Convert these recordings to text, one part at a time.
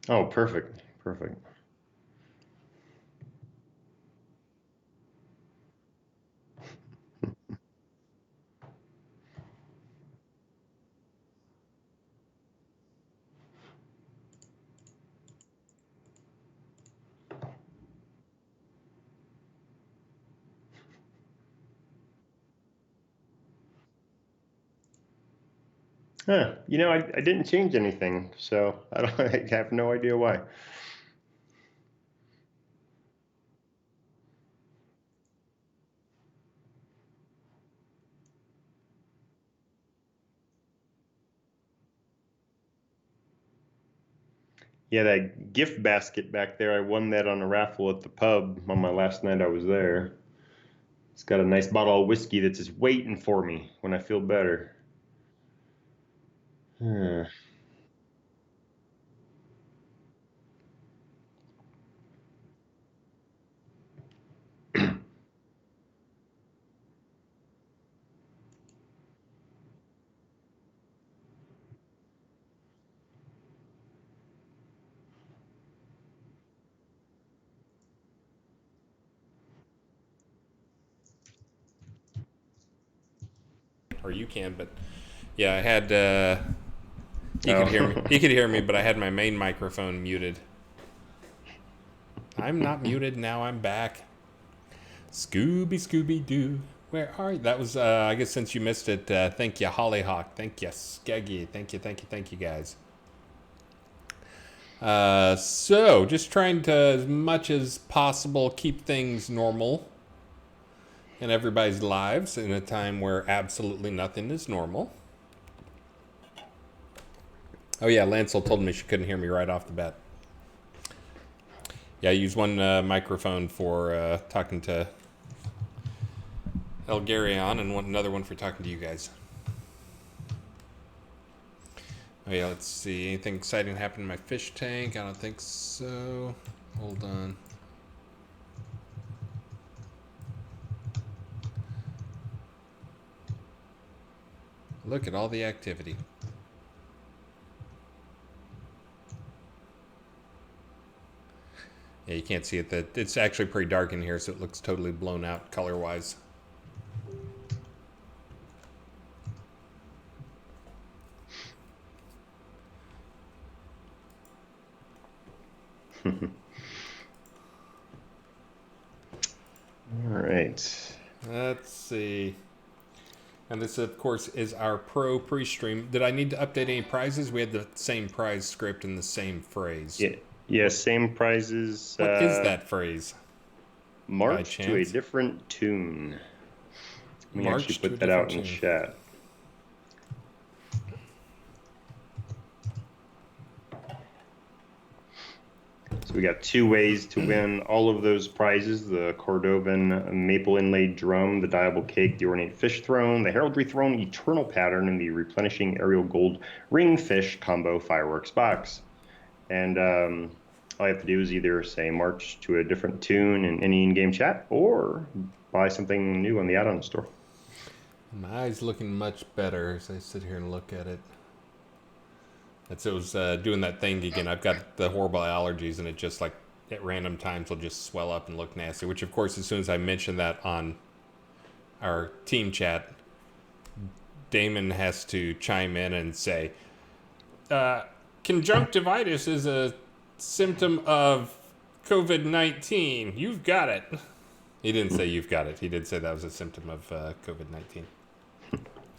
Oh, perfect. Perfect. Huh. I didn't change anything, so I don't. I have no idea why. Yeah, that gift basket back there, I won that on a raffle at the pub on my last night I was there. It's got a nice bottle of whiskey that's just waiting for me when I feel better. Huh. Or you can, but yeah, I had. He could hear me. Oh. He could hear me, but I had my main microphone muted. I'm not muted now. I'm back. Scooby Doo. Where are you? That was, I guess, since you missed it. Thank you, Hollyhock. Thank you, Skeggy. Thank you, guys. So, just trying to, as much as possible, keep things normal in everybody's lives in a time where absolutely nothing is normal. Oh yeah, Lancel told me she couldn't hear me right off the bat. Yeah, I use one microphone for talking to Elgarion and another one for talking to you guys. Oh yeah, let's see. Anything exciting happened in my fish tank? I don't think so. Hold on. Look at all the activity. Yeah, you can't see it. That it's actually pretty dark in here, so it looks totally blown out color-wise. All right. Let's see. And this, of course, is our pro pre-stream. Did I need to update any prizes? We had the same prize script and the same phrase. Yeah. Yeah, same prizes. What is that phrase, by March to a chance? different tune. Let me actually March to a put that different out in tune. chat. So we got two ways to win all of those prizes: the Cordovan maple inlaid drum, the Diable cake, the ornate fish throne, the heraldry throne eternal pattern, and the replenishing aerial gold ring fish combo fireworks box. And all you have to do is either say march to a different tune in any in-game chat or buy something new on the add-on store. My eyes looking much better as I sit here and look at it. It was doing that thing again. I've got the horrible allergies, and it just like at random times will just swell up and look nasty. Which, of course, as soon as I mention that on our team chat, Damon has to chime in and say, uh, "Conjunctivitis is a symptom of COVID-19. You've got it." He didn't say you've got it. He did say that was a symptom of COVID-19.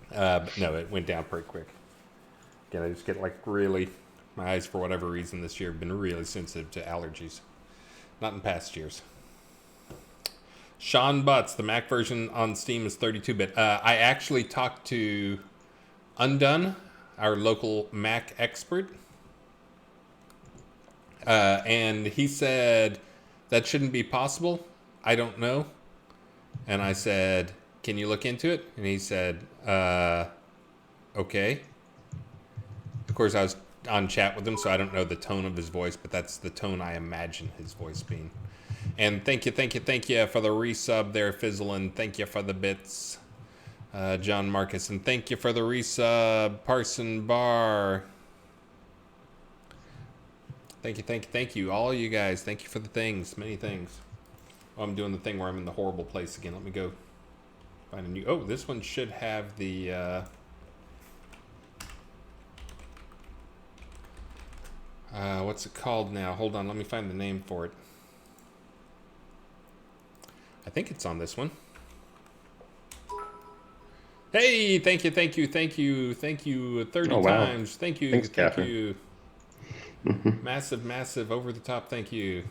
But no, it went down pretty quick. Again, I just get like really, my eyes for whatever reason this year have been really sensitive to allergies. Not in past years. Sean Butts, the Mac version on Steam is 32-bit. I actually talked to Undone, our local Mac expert, and he said that shouldn't be possible. I don't know. And I said, can you look into it? And he said, okay. Of course, I was on chat with him, so I don't know the tone of his voice, but that's the tone I imagine his voice being. And thank you for the resub there, Fizzlin. Thank you for the bits, John Marcus. And thank you for the resub, Parson Bar. Thank you. All you guys, thank you for the things. Many things. Oh, I'm doing the thing where I'm in the horrible place again. Let me go find a new... Oh, this one should have the... what's it called now? Hold on, let me find the name for it. I think it's on this one. Hey, thank you. 30 Oh, wow. times. Thank you. Thanks, Thank Catherine. you. Massive, over the top thank you.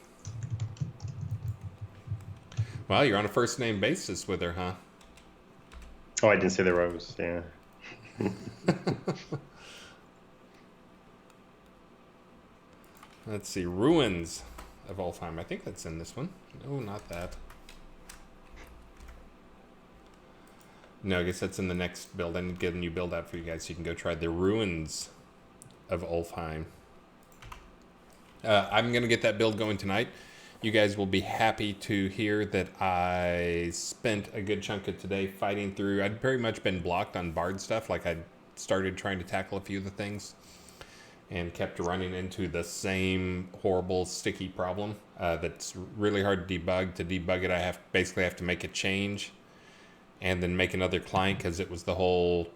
Wow, you're on a first name basis with her, huh? Oh, I didn't say the rose. Yeah. Let's see. Ruins of Alfheim. I think that's in this one. No, not that. No, I guess that's in the next build. I need to get a new build out for you guys so you can go try the Ruins of Alfheim. I'm going to get that build going tonight. You guys will be happy to hear that I spent a good chunk of today fighting through. I'd very much been blocked on Bard stuff. Like I'd started trying to tackle a few of the things and kept running into the same horrible sticky problem that's really hard to debug. To debug it, I basically have to make a change and then make another client because it was the whole...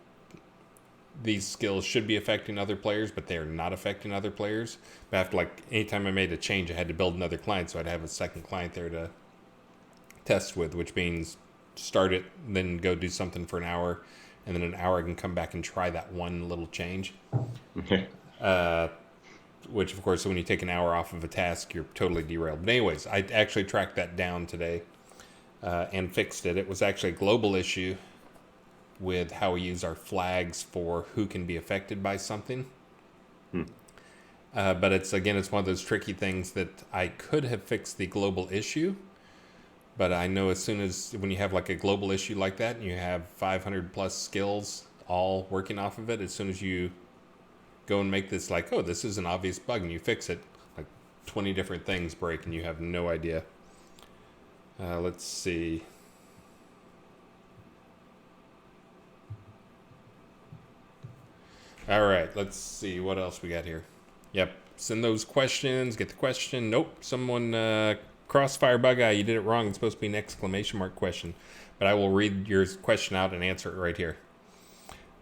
These skills should be affecting other players, but they are not affecting other players. But after, like, anytime I made a change, I had to build another client, so I'd have a second client there to test with, which means start it, then go do something for an hour, and then an hour I can come back and try that one little change. Which, of course, when you take an hour off of a task, you're totally derailed. But anyways, I actually tracked that down today and fixed it. It was actually a global issue with how we use our flags for who can be affected by something. But it's one of those tricky things that I could have fixed the global issue, but I know as soon as when you have like a global issue like that and you have 500 plus skills all working off of it, as soon as you go and make this like, oh, this is an obvious bug, and you fix it, like 20 different things break and you have no idea. Let's see. All right, let's see what else we got here. Yep, send those questions. Get the question. Nope, someone crossfire bug eye. You did it wrong. It's supposed to be an exclamation mark question, but I will read your question out and answer it right here.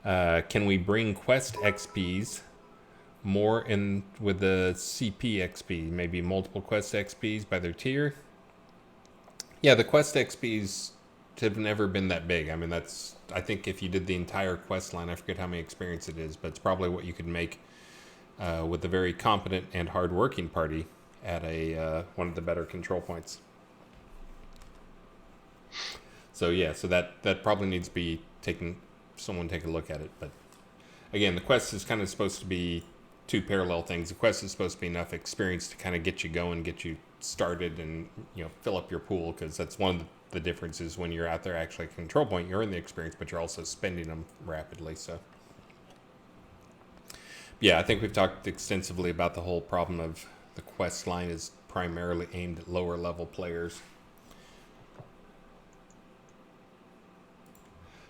Can we bring quest XPs more in with the CP XP? Maybe multiple quest XPs by their tier. Yeah, the quest XPs have never been that big. I mean, I think if you did the entire quest line, I forget how many experience it is, but it's probably what you could make with a very competent and hard-working party at one of the better control points. So yeah, so that probably needs to be someone take a look at it. But again, the quest is kind of supposed to be two parallel things. The quest is supposed to be enough experience to kind of get you going, get you started, and fill up your pool, because that's one of the differences when you're out there actually at control point. You're in the experience, but you're also spending them rapidly. So yeah, I think we've talked extensively about the whole problem of the quest line is primarily aimed at lower level players,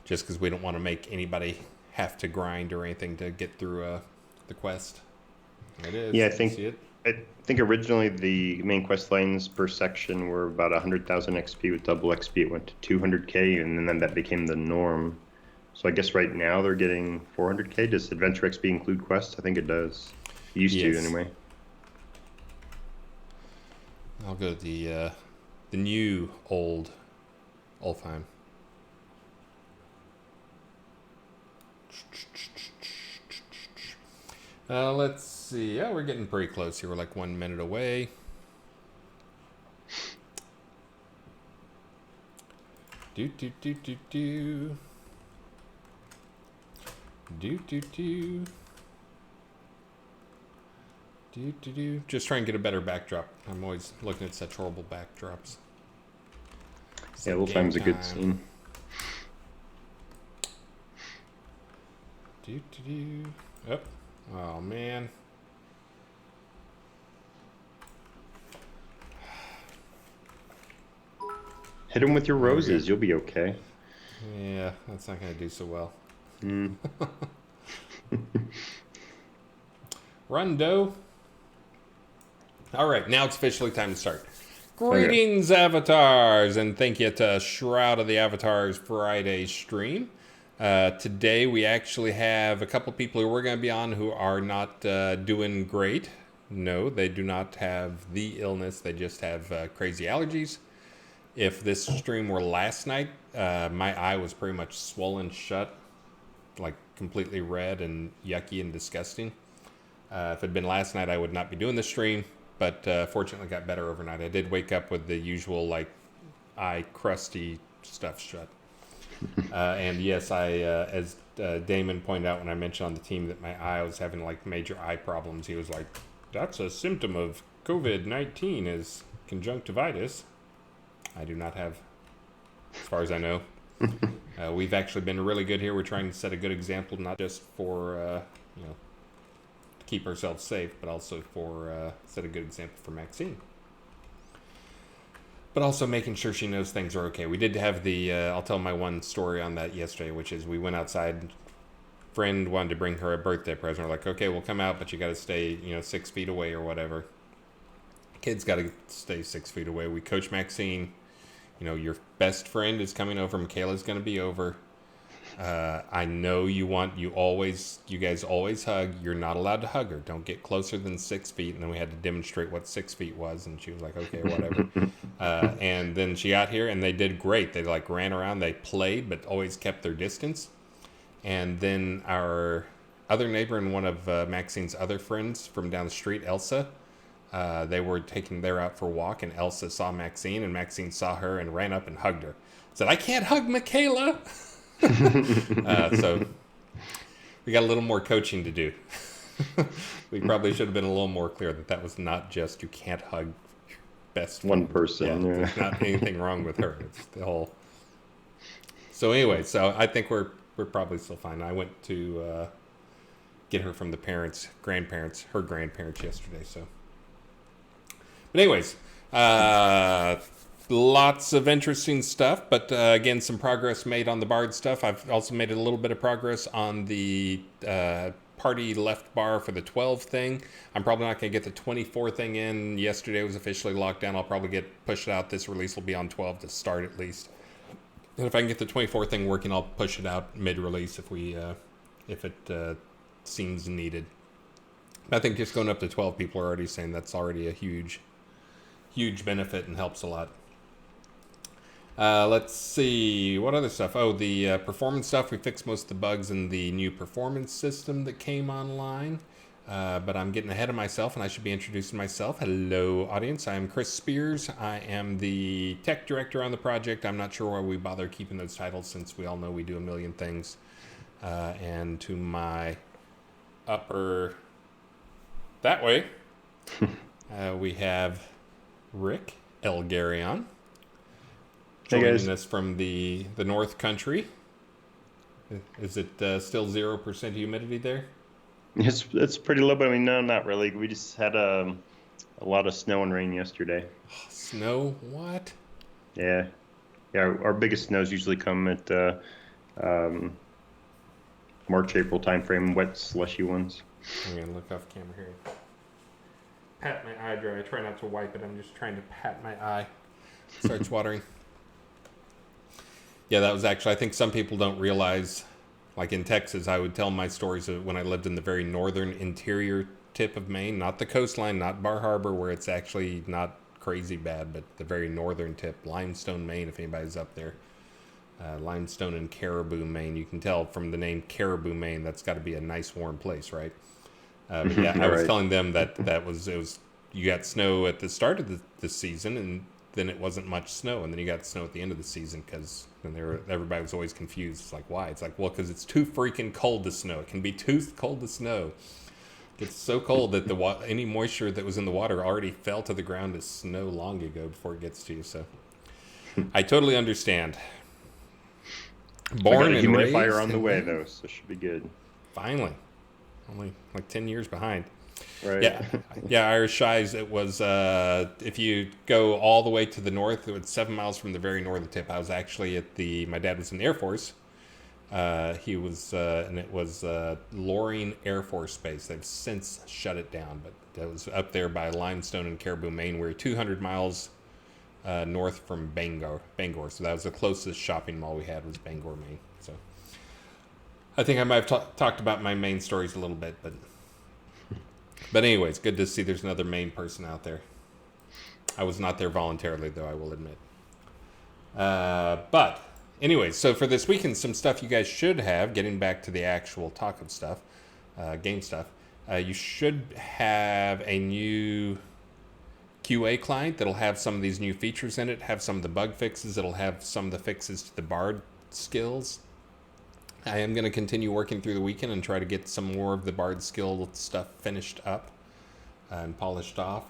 just because we don't want to make anybody have to grind or anything to get through the quest. There it is. Yeah, I think originally the main quest lines per section were about 100,000 XP. With double XP, it went to 200K, and then that became the norm. So I guess right now they're getting 400K. Does Adventure XP include quests? I think it does. It used to, anyway. I'll go to the new old Alfheim. Let's see. Yeah, we're getting pretty close here. We're like 1 minute away. Do. Just try and get a better backdrop. I'm always looking at such horrible backdrops. Yeah, Alfheim's a good scene. Oh man. Hit him with your roses. You'll be okay. Yeah, that's not going to do so well. Run, Doe. All right, now it's officially time to start. Okay. Greetings, avatars, and thank you to Shroud of the Avatars Friday stream. Today we actually have a couple people who we're going to be on who are not doing great. No, they do not have the illness. They just have crazy allergies. If this stream were last night, my eye was pretty much swollen shut, like completely red and yucky and disgusting. If it had been last night, I would not be doing this stream, but fortunately got better overnight. I did wake up with the usual, like, eye crusty stuff shut. And yes, as Damon pointed out when I mentioned on the team that my eye was having, like, major eye problems, he was like, that's a symptom of COVID-19 is conjunctivitis. I do not have, as far as I know. We've actually been really good here. We're trying to set a good example, not just for, keep ourselves safe, but also for set a good example for Maxine. But also making sure she knows things are okay. We did have the, I'll tell my one story on that yesterday, which is we went outside. Friend wanted to bring her a birthday present. We're like, okay, we'll come out, but you got to stay, 6 feet away or whatever. Kids got to stay 6 feet away. We coach Maxine. Your best friend is coming over. Michaela's going to be over. I know you guys always hug. You're not allowed to hug her. Don't get closer than 6 feet. And then we had to demonstrate what 6 feet was. And she was like, okay, whatever. And then she got here and they did great. They ran around, they played, but always kept their distance. And then our other neighbor and one of Maxine's other friends from down the street, Elsa, they were taking their out for a walk, and Elsa saw Maxine, and Maxine saw her and ran up and hugged her. Said, I can't hug Michaela. So we got a little more coaching to do. We probably should have been a little more clear that was not just you can't hug your best friend. One person. Yeah. There's not anything wrong with her. It's the whole. So anyway, I think we're probably still fine. I went to get her from the her grandparents yesterday. So, but anyways, lots of interesting stuff, but again, some progress made on the Bard stuff. I've also made a little bit of progress on the party left bar for the 12 thing. I'm probably not going to get the 24 thing in. Yesterday was officially locked down. I'll probably get pushed out. This release will be on 12 to start at least. And if I can get the 24 thing working, I'll push it out mid-release if it seems needed. I think just going up to 12, people are already saying that's already a huge benefit and helps a lot. Let's see, what other stuff? Oh, the performance stuff. We fixed most of the bugs in the new performance system that came online. But I'm getting ahead of myself, and I should be introducing myself. Hello, audience. I am Chris Spears. I am the tech director on the project. I'm not sure why we bother keeping those titles, since we all know we do a million things. And to my upper, that way, we have Rick Elgarion. Joining us from the North Country. Is it still 0% humidity there? It's pretty low, but I mean, no, not really. We just had a lot of snow and rain yesterday. Snow? What? Yeah. Our biggest snows usually come at March, April timeframe, wet, slushy ones. I'm gonna look off camera here. Pat my eye dry. I try not to wipe it. I'm just trying to pat my eye. Starts watering. Yeah, that was actually, I think some people don't realize, like in Texas, I would tell my stories of when I lived in the very northern interior tip of Maine, not the coastline, not Bar Harbor, where it's actually not crazy bad, but the very northern tip, Limestone, Maine, if anybody's up there. Limestone and Caribou, Maine. You can tell from the name Caribou, Maine, that's got to be a nice warm place, right? But yeah, I was telling them that it was you got snow at the start of the season, and then it wasn't much snow, and then you got snow at the end of the season, because everybody was always confused. It's like, why? It's like, well, because it's too freaking cold to snow. It can be too cold to snow. It's so cold that any moisture that was in the water already fell to the ground as snow long ago before it gets to you. So I totally understand. Born and raised. Humidifier on the way, though, so it should be good. Finally. Only like 10 years behind. Right. Yeah. Irish Shies. It was if you go all the way to the north, it was 7 miles from the very northern tip. I was actually my dad was in the Air Force, He was, and it was Loring Air Force Base. They've since shut it down, but that was up there by Limestone and Caribou, Maine. We're 200 miles north from Bangor. So that was the closest shopping mall we had was Bangor, Maine. So I think I might have talked about my Maine stories a little bit, but anyways, good to see there's another Maine person out there. I was not there voluntarily, though, I will admit. But anyways, so for this weekend, some stuff you guys should have, getting back to the actual talk of stuff, game stuff, you should have a new QA client that'll have some of these new features in it, have some of the bug fixes, it'll have some of the fixes to the Bard skills. I am going to continue working through the weekend and try to get some more of the Bard skill stuff finished up and polished off.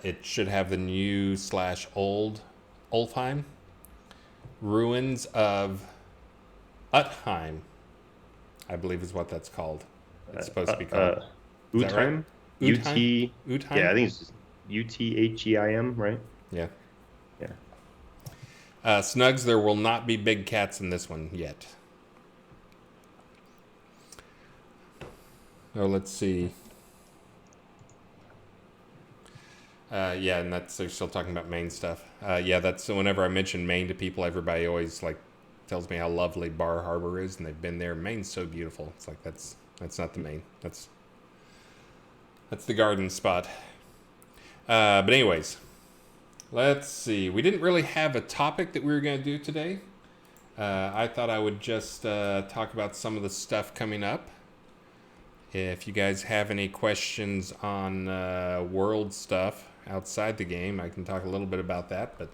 It should have the new / old Ulfheim ruins of Utheim, I believe is what that's called. It's supposed to be called. Utheim? Utheim? Utheim? Yeah, I think it's just Utheim, right? Yeah. Yeah. Snugs, there will not be big cats in this one yet. Oh, let's see. Yeah, and they're still talking about Maine stuff. Yeah, that's whenever I mention Maine to people, everybody always tells me how lovely Bar Harbor is, and they've been there. Maine's so beautiful. It's like that's not the Maine. That's the garden spot. But anyways, let's see. We didn't really have a topic that we were going to do today. I thought I would just talk about some of the stuff coming up. If you guys have any questions on world stuff outside the game, I can talk a little bit about that. But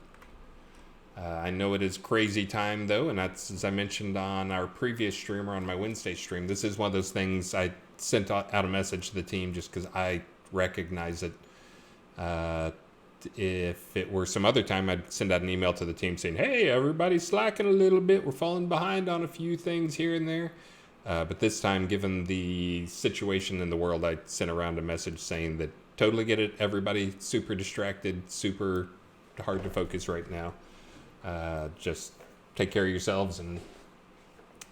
I know it is crazy time, though, and that's, as I mentioned on our previous stream or on my Wednesday stream, this is one of those things I sent out a message to the team just because I recognize it. If it were some other time, I'd send out an email to the team saying, hey, everybody's slacking a little bit. We're falling behind on a few things here and there. But this time, given the situation in the world, I sent around a message saying that totally get it. Everybody super distracted, super hard to focus right now. Just take care of yourselves and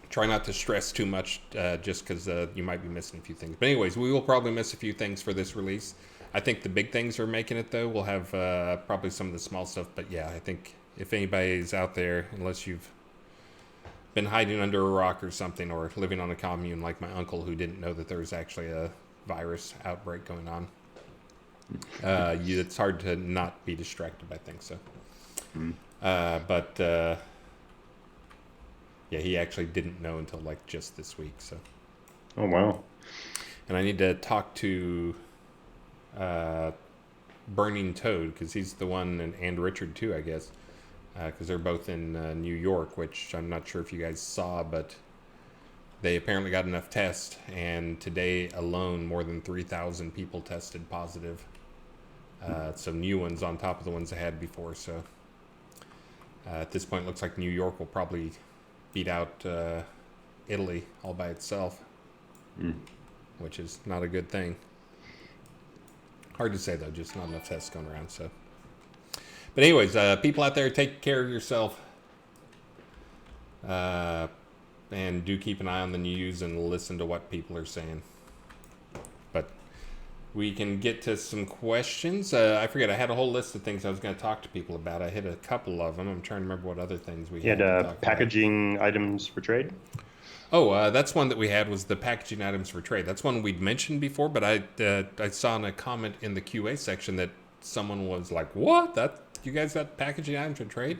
try not to stress too much just because you might be missing a few things. But anyways, we will probably miss a few things for this release. I think the big things are making it, though. We'll have probably some of the small stuff. But yeah, I think if anybody's out there, unless you've been hiding under a rock or something, or living on a commune like my uncle who didn't know that there was actually a virus outbreak going on, it's hard to not be distracted by things. So, yeah, he actually didn't know until just this week. So, oh wow! And I need to talk to Burning Toad because he's the one, and Richard too, I guess. Because they're both in New York, which I'm not sure if you guys saw, but they apparently got enough tests, and today alone, more than 3,000 people tested positive. Some new ones on top of the ones they had before. So at this point, it looks like New York will probably beat out Italy all by itself, which is not a good thing. Hard to say, though, just not enough tests going around, so... But anyways, people out there, take care of yourself. And do keep an eye on the news and listen to what people are saying. But we can get to some questions. I forget, I had a whole list of things I was going to talk to people about. I hit a couple of them. I'm trying to remember what other things we had to talk about. Packaging items for trade? Oh, that's one that we had, was the packaging items for trade. That's one we'd mentioned before, but I saw in a comment in the QA section that someone was like, what? You guys got packaging items for trade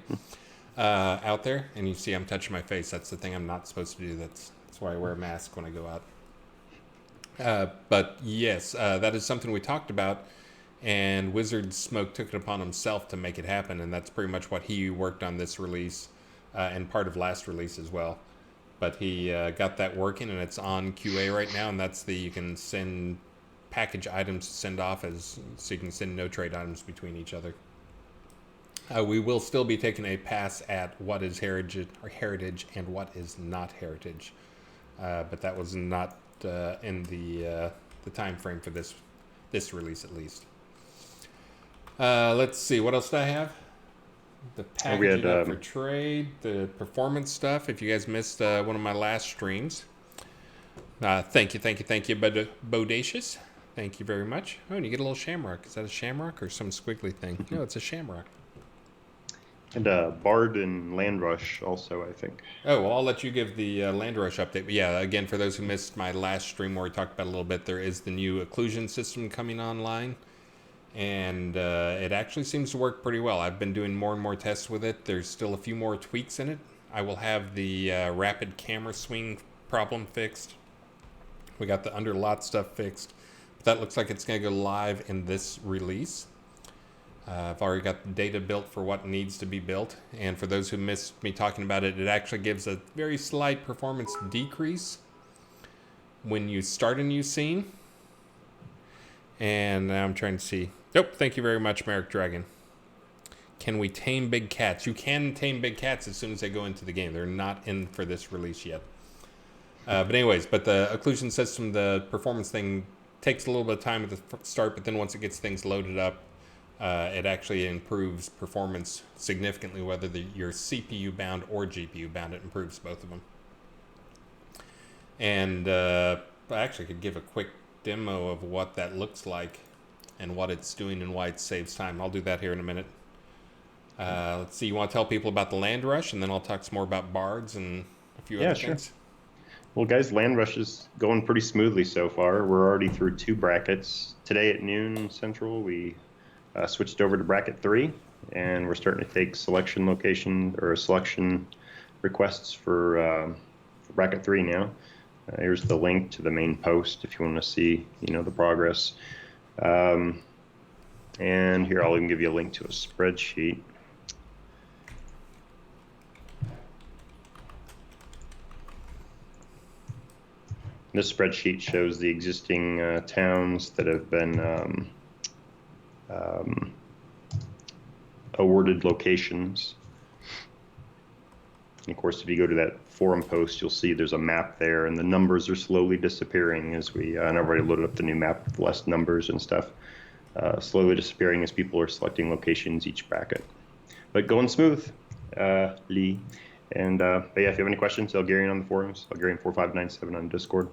out there? And you see I'm touching my face. That's the thing I'm not supposed to do. That's why I wear a mask when I go out. But yes, that is something we talked about. And Wizard Smoke took it upon himself to make it happen. And that's pretty much what he worked on this release and part of last release as well. But he got that working, and it's on QA right now. And that's you can send package items to send off so you can send no trade items between each other. We will still be taking a pass at what is heritage and what is not heritage, but that was not in the time frame for this release, at least. Let's see, what else do I have? The And we had packaging up for trade, the performance stuff. If you guys missed one of my last streams, thank you, Bodacious. Thank you very much. Oh, and you get a little shamrock. Is that a shamrock or some squiggly thing? No, it's a shamrock. and Bard and Landrush also, I think. Oh, well, I'll let you give the Land Rush update. But yeah, again, for those who missed my last stream where we talked about it a little bit, there is the new occlusion system coming online. And it actually seems to work pretty well. I've been doing more and more tests with it. There's still a few more tweaks in it. I will have the rapid camera swing problem fixed. We got the under lot stuff fixed. But that looks like it's going to go live in this release. I've already got the data built for what needs to be built. And for those who missed me talking about it, it actually gives a very slight performance decrease when you start a new scene. And now I'm trying to see. Nope, thank you very much, Merrick Dragon. Can we tame big cats? You can tame big cats as soon as they go into the game. They're not in for this release yet. But anyways, the occlusion system, the performance thing, takes a little bit of time at the start, but then once it gets things loaded up, it actually improves performance significantly, whether you're CPU bound or GPU bound. It improves both of them. And I actually could give a quick demo of what that looks like and what it's doing and why it saves time. I'll do that here in a minute. Let's see, you want to tell people about the Land Rush, and then I'll talk some more about bards and a few other things. Well, guys, Land Rush is going pretty smoothly so far. We're already through 2 brackets. Today at noon Central, we switched over to bracket 3, and we're starting to take selection requests for bracket 3 now. Here's the link to the main post if you want to see, the progress. And here I'll even give you a link to a spreadsheet. This spreadsheet shows the existing towns that have been awarded locations. And of course, if you go to that forum post, you'll see there's a map there, and the numbers are slowly disappearing as and I've already loaded up the new map with less numbers and stuff. Slowly disappearing as people are selecting locations each bracket. But going smooth, Lee. And but yeah, if you have any questions, Algarian on the forums, Algarian4597 on Discord.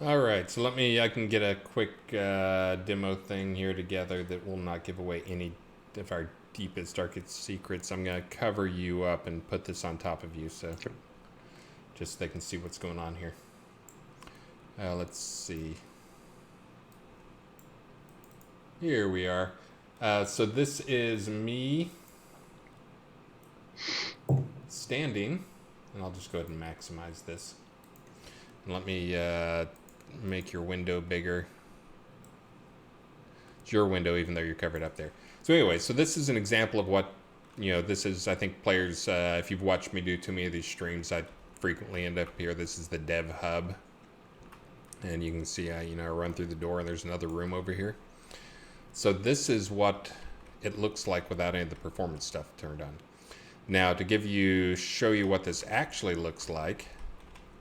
All right, so I can get a quick demo thing here together that will not give away any of our deepest, darkest secrets. I'm going to cover you up and put this on top of you, so just so they can see what's going on here. Let's see. Here we are. So this is me standing, and I'll just go ahead and maximize this. And let me make your window bigger. It's your window, even though you're covered up there. So anyway, so this is an example of what, this is, I think players, if you've watched me do too many of these streams, I frequently end up here. This is the dev hub. And you can see, I run through the door and there's another room over here. So this is what it looks like without any of the performance stuff turned on. Now to show you what this actually looks like,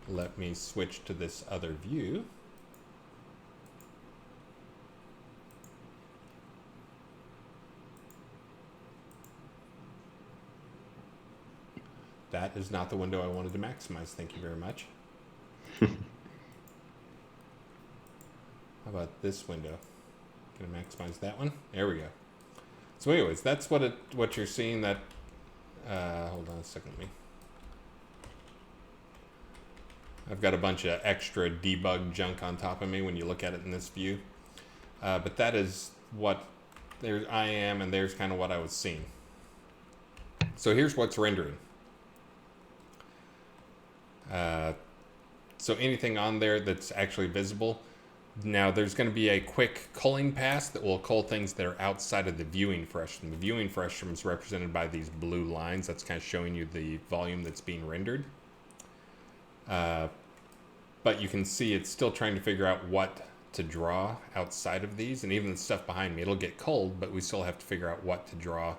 let me switch to this other view. That is not the window I wanted to maximize. Thank you very much. How about this window? Can I maximize that one? There we go. So anyways, that's what you're seeing. That hold on a second, I've got a bunch of extra debug junk on top of me when you look at it in this view. But that is what I am, and there's kind of what I was seeing. So here's what's rendering. So anything on there that's actually visible. Now there's going to be a quick culling pass that will cull things that are outside of the viewing frustrum. The viewing frustrum is represented by these blue lines. That's kind of showing you the volume that's being rendered. But you can see it's still trying to figure out what to draw outside of these. And even the stuff behind me, it'll get culled, but we still have to figure out what to draw.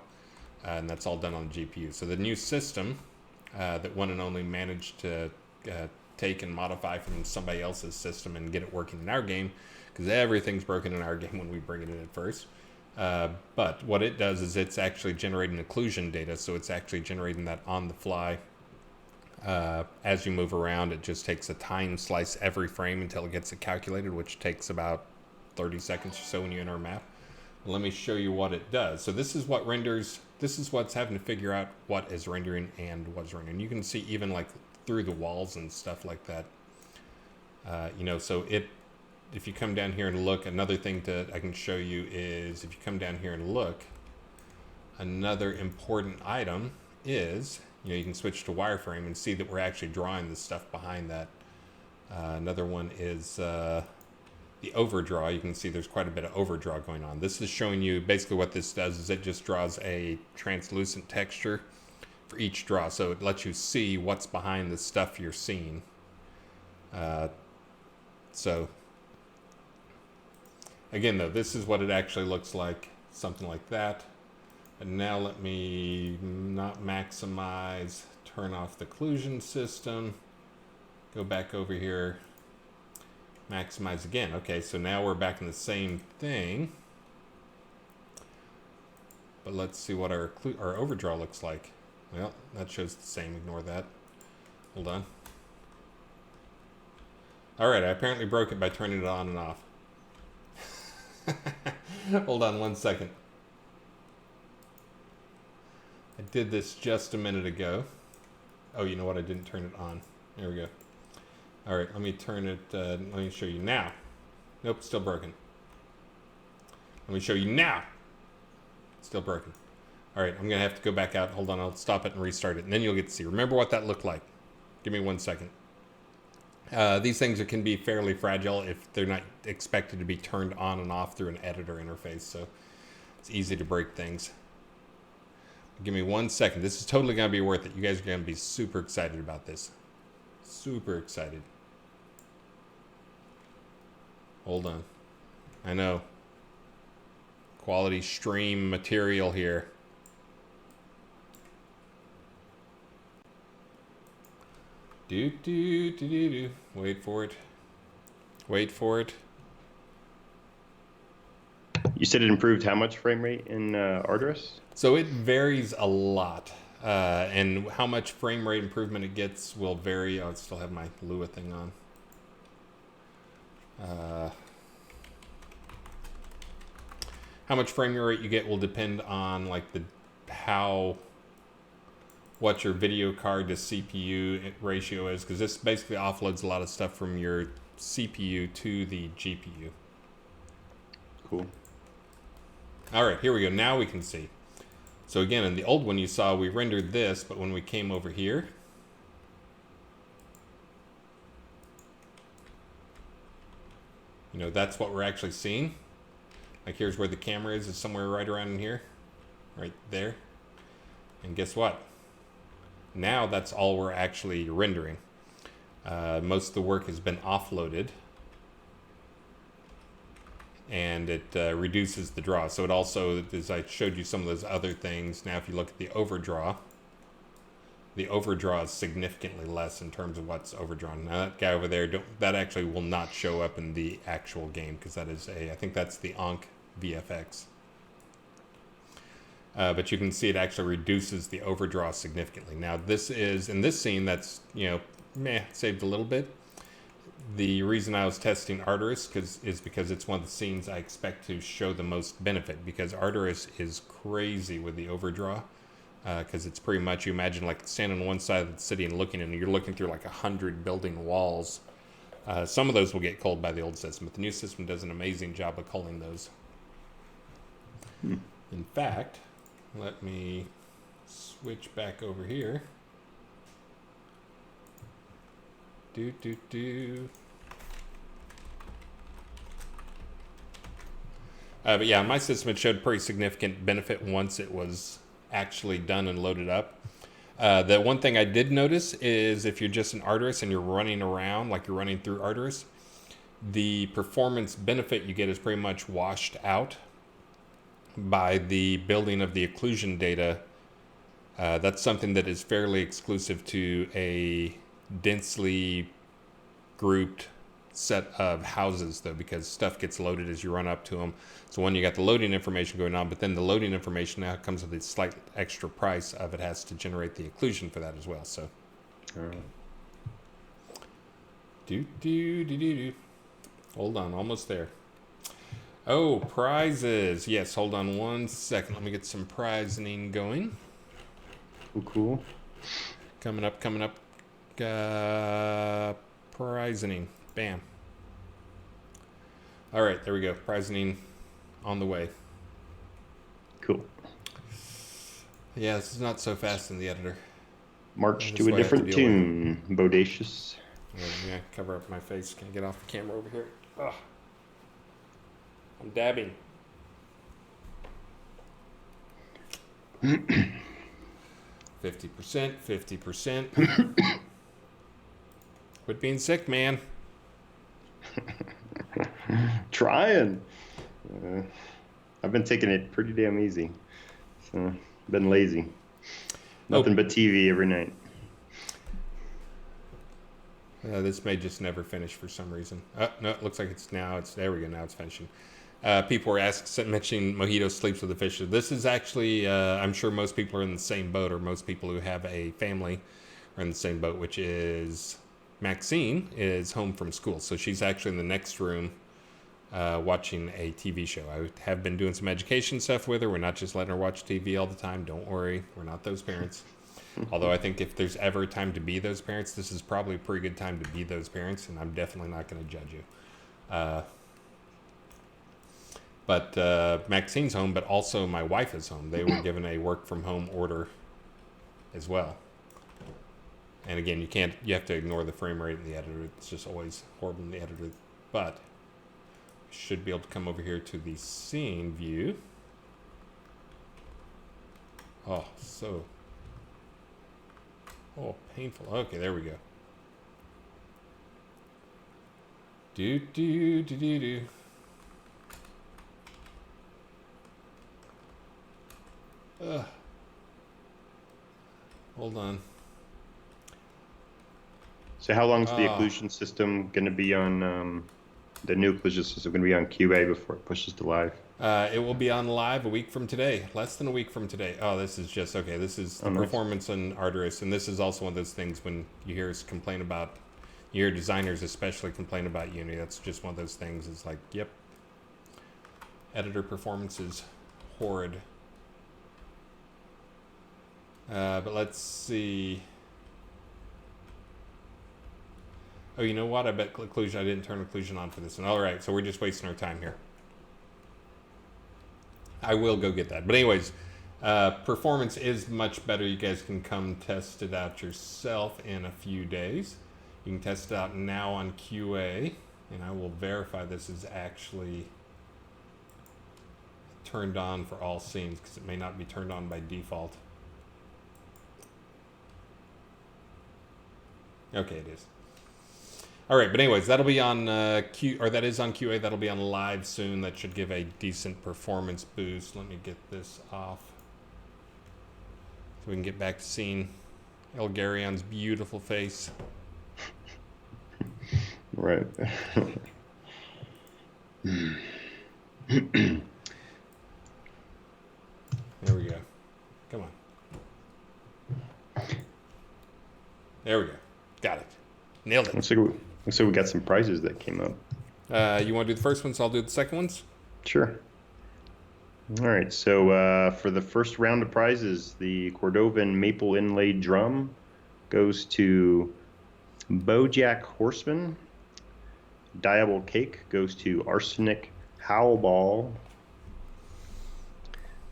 And that's all done on the GPU. So the new system that one and only managed to take and modify from somebody else's system and get it working in our game, because everything's broken in our game when we bring it in at first. But what it does is it's actually generating occlusion data, so it's actually generating that on the fly. As you move around, it just takes a time slice every frame until it gets it calculated, which takes about 30 seconds or so when you enter a map. Let me show you what it does. So this is what renders, this is what's having to figure out what is rendering and what's rendering. You can see even like through the walls and stuff like that. So if you come down here and look, another thing I can show you is if you come down here and look, another important item is, you can switch to wireframe and see that we're actually drawing the stuff behind that. Another one is the overdraw. You can see there's quite a bit of overdraw going on. This is showing you basically what this does is it just draws a translucent texture for each draw. So it lets you see what's behind the stuff you're seeing. So again, though, this is what it actually looks like, something like that. And now let me not maximize, turn off the occlusion system, go back over here, maximize again. Okay, so now we're back in the same thing. But let's see what our overdraw looks like. Well, that shows the same, ignore that. Hold on. All right, I apparently broke it by turning it on and off. Hold on one second. I did this just a minute ago. Oh, you know what? I didn't turn it on. There we go. All right, let me turn it. Let me show you now. Nope, still broken. Let me show you now. Still broken. All right, I'm going to have to go back out. Hold on, I'll stop it and restart it, and then you'll get to see. Remember what that looked like. Give me 1 second. These things can be fairly fragile if they're not expected to be turned on and off through an editor interface, so it's easy to break things. Give me 1 second. This is totally going to be worth it. You guys are going to be super excited about this. Super excited. Hold on. I know. Quality stream material here. Do. Wait for it. Wait for it. You said it improved how much frame rate in Ardoris? So it varies a lot. And how much frame rate improvement it gets will vary. I still have my Lua thing on. How much frame rate you get will depend on like what your video card to CPU ratio is, because this basically offloads a lot of stuff from your CPU to the GPU. Cool. All right, here we go. Now we can see. So again, in the old one you saw we rendered this, but when we came over here, that's what we're actually seeing. Like here's where the camera is somewhere right around in here, right there. And guess what? Now that's all we're actually rendering. Most of the work has been offloaded, and it reduces the draw. So it also, as I showed you some of those other things, now if you look at the overdraw is significantly less in terms of what's overdrawn. Now that guy over there, that actually will not show up in the actual game, because that is I think that's the Ankh VFX. But you can see it actually reduces the overdraw significantly. Now this is, in this scene, that's, saved a little bit. The reason I was testing Ardoris is because it's one of the scenes I expect to show the most benefit, because Ardoris is crazy with the overdraw, because it's pretty much, you imagine like standing on one side of the city and you're looking through like 100 building walls. Some of those will get culled by the old system, but the new system does an amazing job of culling those. In fact, let me switch back over here. But yeah, my system, it showed pretty significant benefit once it was actually done and loaded up. The one thing I did notice is if you're just in Ardoris and you're running around, like you're running through Ardoris, the performance benefit you get is pretty much washed out by the building of the occlusion data. That's something that is fairly exclusive to a densely grouped set of houses though, because stuff gets loaded as you run up to them. So one, you got the loading information going on, but then the loading information now comes with a slight extra price of it has to generate the occlusion for that as well. So do. Hold on, almost there. Oh, prizes. Yes, hold on one second. Let me get some prizing going. Oh, cool. Coming up. Prizing. Bam. All right, there we go. Prizing on the way. Cool. Yeah, this is not so fast in the editor. March to a different tune. Bodacious. Yeah, cover up my face. Can't get off the camera over here. Ugh. I'm dabbing. 50%. Quit being sick, man. Trying. I've been taking it pretty damn easy. So, been lazy. Nothing but TV every night. This may just never finish for some reason. Oh, no, it looks like there we go. Now it's finishing. People were mentioning Mojito sleeps with the fish. This is actually, I'm sure most people are in the same boat, or most people who have a family are in the same boat, which is Maxine is home from school. So she's actually in the next room watching a TV show. I have been doing some education stuff with her. We're not just letting her watch TV all the time. Don't worry. We're not those parents. Although I think if there's ever a time to be those parents, this is probably a pretty good time to be those parents, and I'm definitely not going to judge you. But Maxine's home, but also my wife is home. They were given a work from home order as well. And again, you have to ignore the frame rate in the editor. It's just always horrible in the editor. But should be able to come over here to the scene view. Oh, painful. Okay, there we go. Do. Hold on. So how long is the occlusion system going to be on, the new occlusion system going to be on QA before it pushes to live? It will be on live a week from today. Less than a week from today. Oh, this is just, okay, this is the performance on Ardoris, and this is also one of those things when you hear us complain about, you hear designers especially complain about Unity. That's just one of those things. It's like, yep, editor performance is horrid. But let's see. Oh, you know what? I bet occlusion. I didn't turn occlusion on for this one. All right, so we're just wasting our time here. I will go get that. But anyways, performance is much better. You guys can come test it out yourself in a few days. You can test it out now on QA, and I will verify this is actually turned on for all scenes, because it may not be turned on by default. Okay, it is. All right, but anyways, that'll be on that is on QA. That'll be on live soon. That should give a decent performance boost. Let me get this off so we can get back to seeing Elgarion's beautiful face. Right. There we go. Come on. There we go. Got it. Nailed it. Looks like we got some prizes that came up. You want to do the first ones? I'll do the second ones. Sure. All right. So for the first round of prizes, the Cordovan maple inlaid drum goes to Bojack Horseman. Diable cake goes to Arsenic Howlball.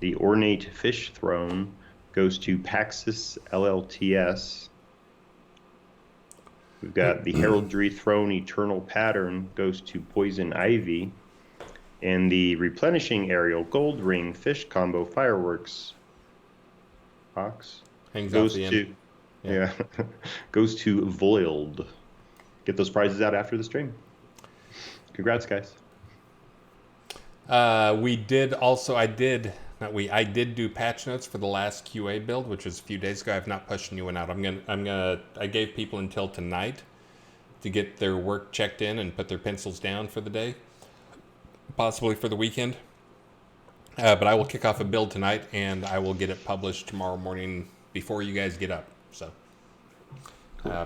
The ornate fish throne goes to Paxis LLTS. We've got the heraldry throne eternal pattern goes to Poison Ivy. And the replenishing aerial gold ring fish combo fireworks box Hangs goes off the to end. Yeah. goes to Voiled. Get those prizes out after the stream. Congrats, guys. I did do patch notes for the last QA build, which was a few days ago. I've not pushed a new one out. I gave people until tonight to get their work checked in and put their pencils down for the day, possibly for the weekend. But I will kick off a build tonight, and I will get it published tomorrow morning before you guys get up. So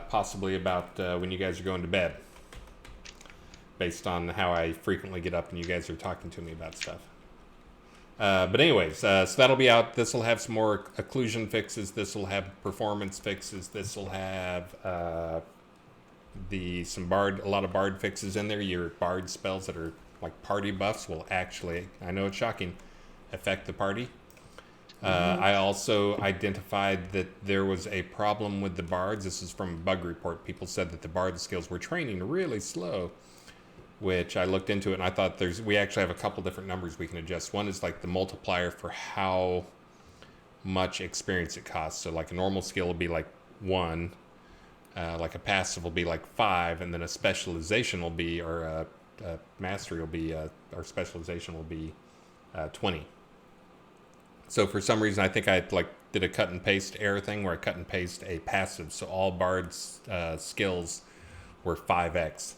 possibly about when you guys are going to bed, based on how I frequently get up and you guys are talking to me about stuff. But anyways, so that'll be out. This will have some more occlusion fixes. This will have performance fixes. This will have a lot of bard fixes in there. Your bard spells that are like party buffs will actually, I know it's shocking, affect the party. I also identified that there was a problem with the bards. This is from a bug report. People said that the bard skills were training really slow, which I looked into it and I thought we actually have a couple different numbers we can adjust. One is like the multiplier for how much experience it costs. So like a normal skill will be like 1, like a passive will be like 5, and then a specialization will be, or a mastery will be, or specialization will be 20. So for some reason, I think I did a cut and paste error thing where I cut and paste a passive. So all Bard's skills were 5x.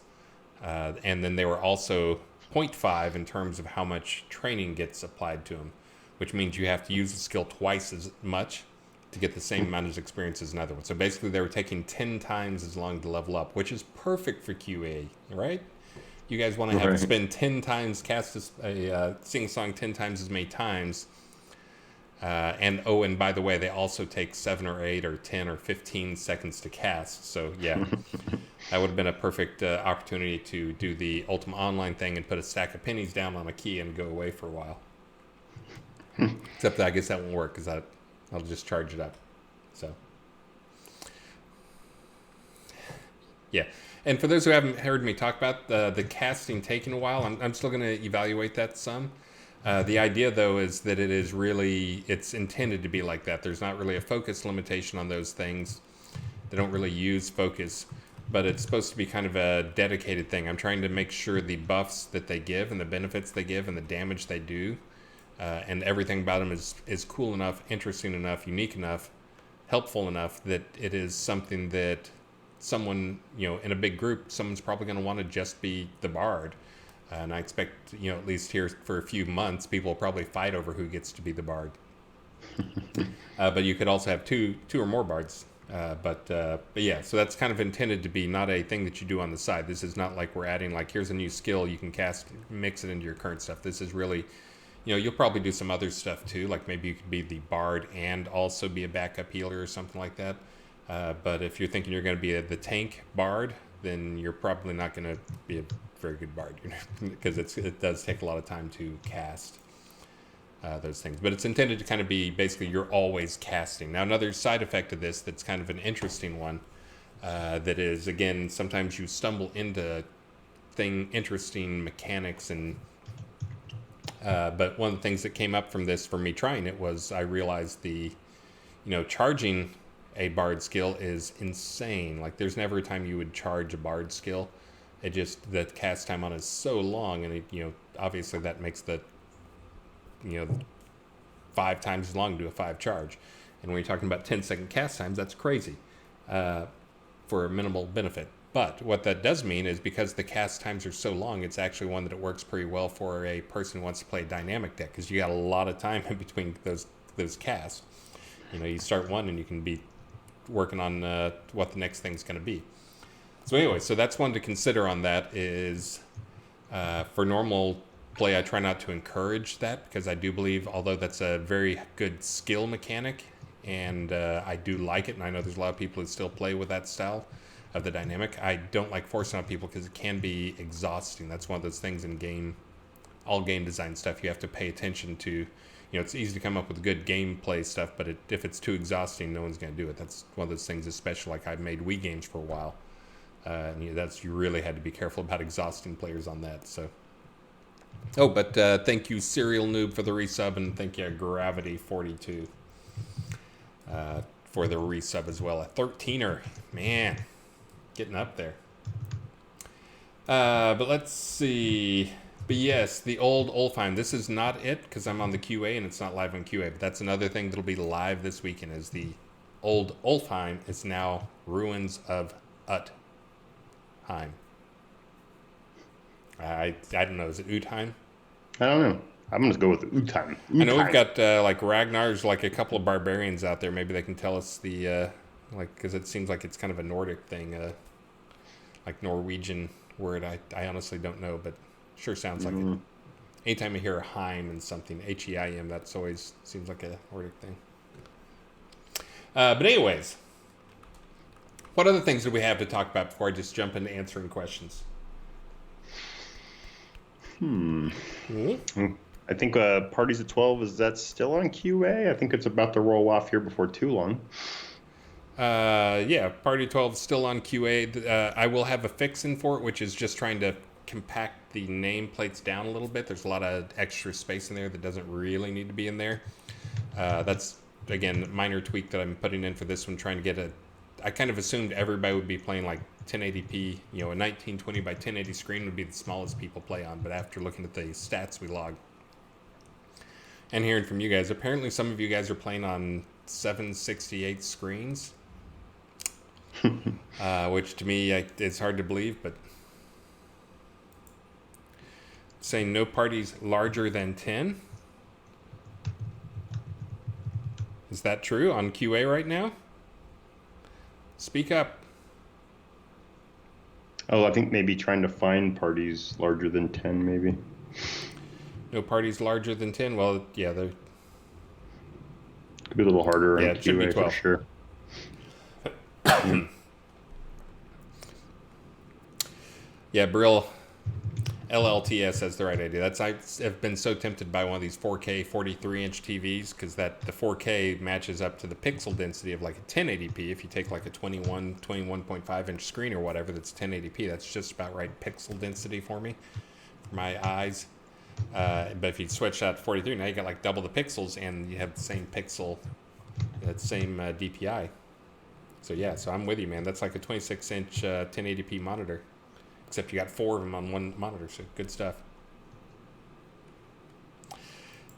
And then they were also 0.5 in terms of how much training gets applied to them, which means you have to use the skill twice as much to get the same amount of experience as another one. So basically they were taking 10 times as long to level up, which is perfect for QA, right? You guys want to have to spend 10 times, cast a sing-song 10 times as many times. And by the way, they also take 7 or 8 or 10 or 15 seconds to cast. So yeah, that would have been a perfect opportunity to do the Ultima Online thing and put a stack of pennies down on a key and go away for a while. Except that I guess that won't work because I'll just charge it up. So yeah. And for those who haven't heard me talk about the casting taking a while, I'm still going to evaluate that some. The idea, though, is that it's intended to be like that. There's not really a focus limitation on those things. They don't really use focus, but it's supposed to be kind of a dedicated thing. I'm trying to make sure the buffs that they give and the benefits they give and the damage they do and everything about them is cool enough, interesting enough, unique enough, helpful enough that it is something that someone, in a big group, someone's probably going to want to just be the bard. And I expect, at least here for a few months, people will probably fight over who gets to be the bard. But you could also have two or more bards. But yeah, so that's kind of intended to be not a thing that you do on the side. This is not like we're adding, here's a new skill you can cast, mix it into your current stuff. This is really, you'll probably do some other stuff too. Like maybe you could be the bard and also be a backup healer or something like that. But if you're thinking you're going to be the tank bard, then you're probably not going to be a very good bard, because it does take a lot of time to cast those things. But it's intended to kind of be basically you're always casting. Now another side effect of this that's kind of an interesting one, that is, again, sometimes you stumble into interesting mechanics and but one of the things that came up from this, from me trying it, was I realized charging a bard skill is insane. Like there's never a time you would charge a bard skill. It just, the cast time on it is so long, and it, obviously that makes the 5 times as long to do a 5 charge. And when you're talking about 10-second cast times, that's crazy for a minimal benefit. But what that does mean is, because the cast times are so long, it's actually one that it works pretty well for a person who wants to play a dynamic deck, because you got a lot of time in between those casts. You start one and you can be working on what the next thing's going to be. So anyway, so that's one to consider on that is, for normal play, I try not to encourage that, because I do believe, although that's a very good skill mechanic, and I do like it, and I know there's a lot of people who still play with that style of the dynamic, I don't like forcing on people because it can be exhausting. That's one of those things in all game design stuff. You have to pay attention to, it's easy to come up with good gameplay stuff, but if it's too exhausting, no one's going to do it. That's one of those things, especially like I've made Wii games for a while. And you really had to be careful about exhausting players on that. So, but thank you, Serial Noob, for the resub, and thank you, Gravity42, for the resub as well. A 13er, man, getting up there. But let's see. But yes, the old Ulfheim. This is not it, because I'm on the QA and it's not live on QA. But that's another thing that'll be live this weekend. Is the old Ulfheim is now Ruins of Ut. Heim. I don't know. Is it Utheim? I don't know. I'm going to go with Utheim. I know we've got like Ragnar's, like a couple of barbarians out there. Maybe they can tell us the like, because it seems like it's kind of a Nordic thing, like Norwegian word. I honestly don't know, but sure sounds like it. Anytime I hear Heim and something, Heim, that's always seems like a Nordic thing. But anyways, what other things do we have to talk about before I just jump into answering questions? I think Parties at 12, is that still on QA? I think it's about to roll off here before too long. Yeah, Party 12 is still on QA. I will have a fix in for it, which is just trying to compact the nameplates down a little bit. There's a lot of extra space in there that doesn't really need to be in there. That's, again, a minor tweak that I'm putting in for this one, trying to get a... I kind of assumed everybody would be playing like 1080p, you know, a 1920 by 1080 screen would be the smallest people play on, but after looking at the stats we log and hearing from you guys, apparently some of you guys are playing on 768 screens, which to me, it's hard to believe, but saying no parties larger than 10. Is that true on QA right now? Speak up. Oh, I think maybe trying to find parties larger than 10, maybe. No parties larger than 10? Well, yeah, they're... Could be a little harder on it should be QA 12. for sure. Yeah, Brill LLTS has the right idea. I've been so tempted by one of these 4K 43-inch TVs because the 4K matches up to the pixel density of like a 1080p. If you take like a 21.5-inch screen or whatever that's 1080p, that's just about right pixel density for me, for my eyes. But if you switch that to 43, now you got like double the pixels and you have the same pixel, that same DPI. So yeah, so I'm with you, man. That's like a 26-inch 1080p monitor. Except you got 4 of them on one monitor, so good stuff.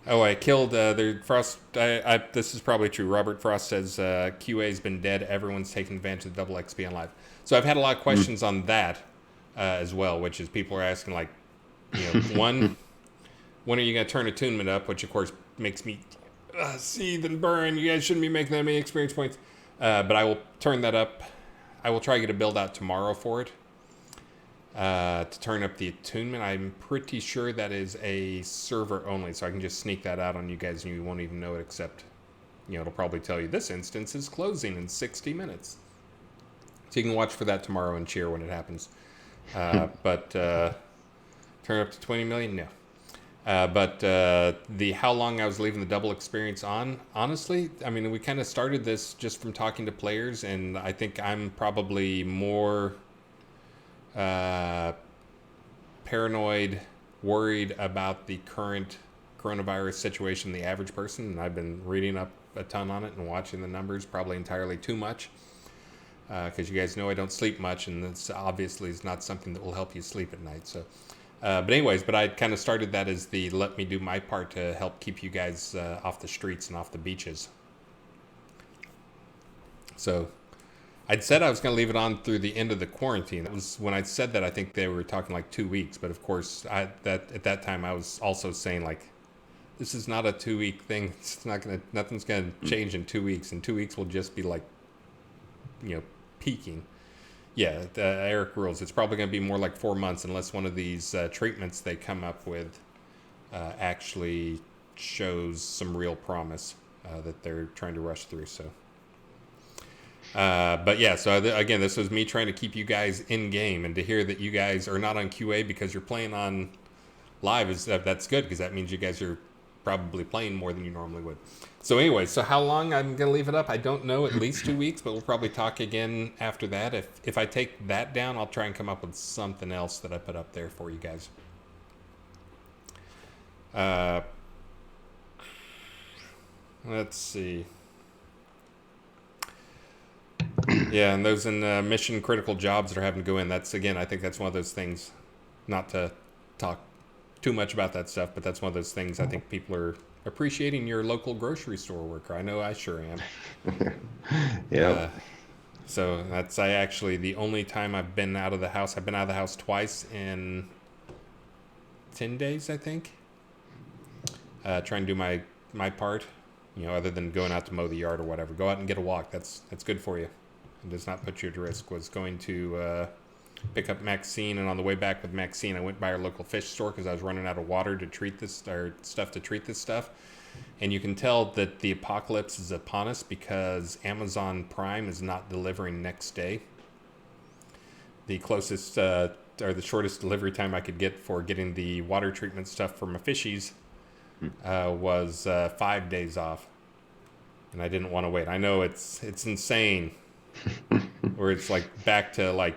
Oh, I killed the Frost. This is probably true. Robert Frost says QA's been dead. Everyone's taking advantage of the double XP on live. So I've had a lot of questions on that as well, which is people are asking like, you know, when are you going to turn attunement up? Which of course makes me seethe and burn. You guys shouldn't be making that many experience points. But I will turn that up. I will try to get a build out tomorrow for it. To turn up the attunement. I'm pretty sure that is a server only, so I can just sneak that out on you guys and you won't even know it, except, you know, it'll probably tell you this instance is closing in 60 minutes. So you can watch for that tomorrow and cheer when it happens. But turn up to 20 million? No. But the how long I was leaving the double experience on, honestly, I mean, we kind of started this just from talking to players, and I think I'm probably more... paranoid, worried about the current coronavirus situation, the average person, and I've been reading up a ton on it and watching the numbers, probably entirely too much, because you guys know I don't sleep much, and this obviously is not something that will help you sleep at night. So, but I kind of started that as the let me do my part to help keep you guys off the streets and off the beaches. So I'd said I was going to leave it on through the end of the quarantine. That was when I said that. I think they were talking like 2 weeks, but of course, at that time I was also saying like, this is not a 2-week thing. It's nothing's going to change in 2 weeks. In 2 weeks we'll just be like, you know, peaking. Yeah, Eric rules. It's probably going to be more like 4 months unless one of these treatments they come up with actually shows some real promise that they're trying to rush through. So. But yeah, so again, this was me trying to keep you guys in game, and to hear that you guys are not on QA because you're playing on live that's good, because that means you guys are probably playing more than you normally would. So anyway, so how long I'm gonna leave it up, I don't know. At least 2 weeks, but we'll probably talk again after that. If I take that down, I'll try and come up with something else that I put up there for you guys. Let's see. Yeah, and those in mission critical jobs that are having to go in, that's, again, I think that's one of those things, not to talk too much about that stuff, but that's one of those things I think people are appreciating your local grocery store worker. I know I sure am. Yeah. So that's the only time I've been out of the house. I've been out of the house twice in 10 days, I think. Trying to do my part, other than going out to mow the yard or whatever. Go out and get a walk. That's good for you. It does not put you at risk. Was going to pick up Maxine, and on the way back with Maxine, I went by our local fish store because I was running out of water to treat this, or stuff to treat this stuff. And you can tell that the apocalypse is upon us because Amazon Prime is not delivering next day. The closest or the shortest delivery time I could get for getting the water treatment stuff for my fishies was 5 days off, and I didn't want to wait. I know it's insane, where it's like back to like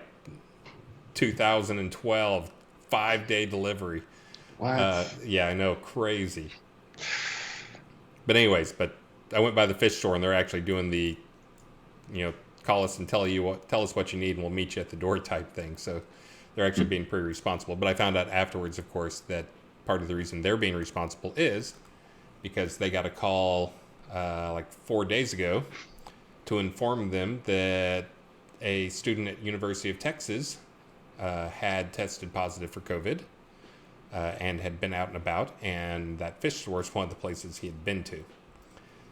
2012, 5-day delivery. What? Yeah, I know, crazy. But anyways, I went by the fish store, and they're actually doing the, call us and tell us what you need, and we'll meet you at the door type thing. So they're actually being pretty responsible. But I found out afterwards, of course, that part of the reason they're being responsible is because they got a call like 4 days ago to inform them that a student at University of Texas had tested positive for COVID and had been out and about, and that fish store is one of the places he had been to.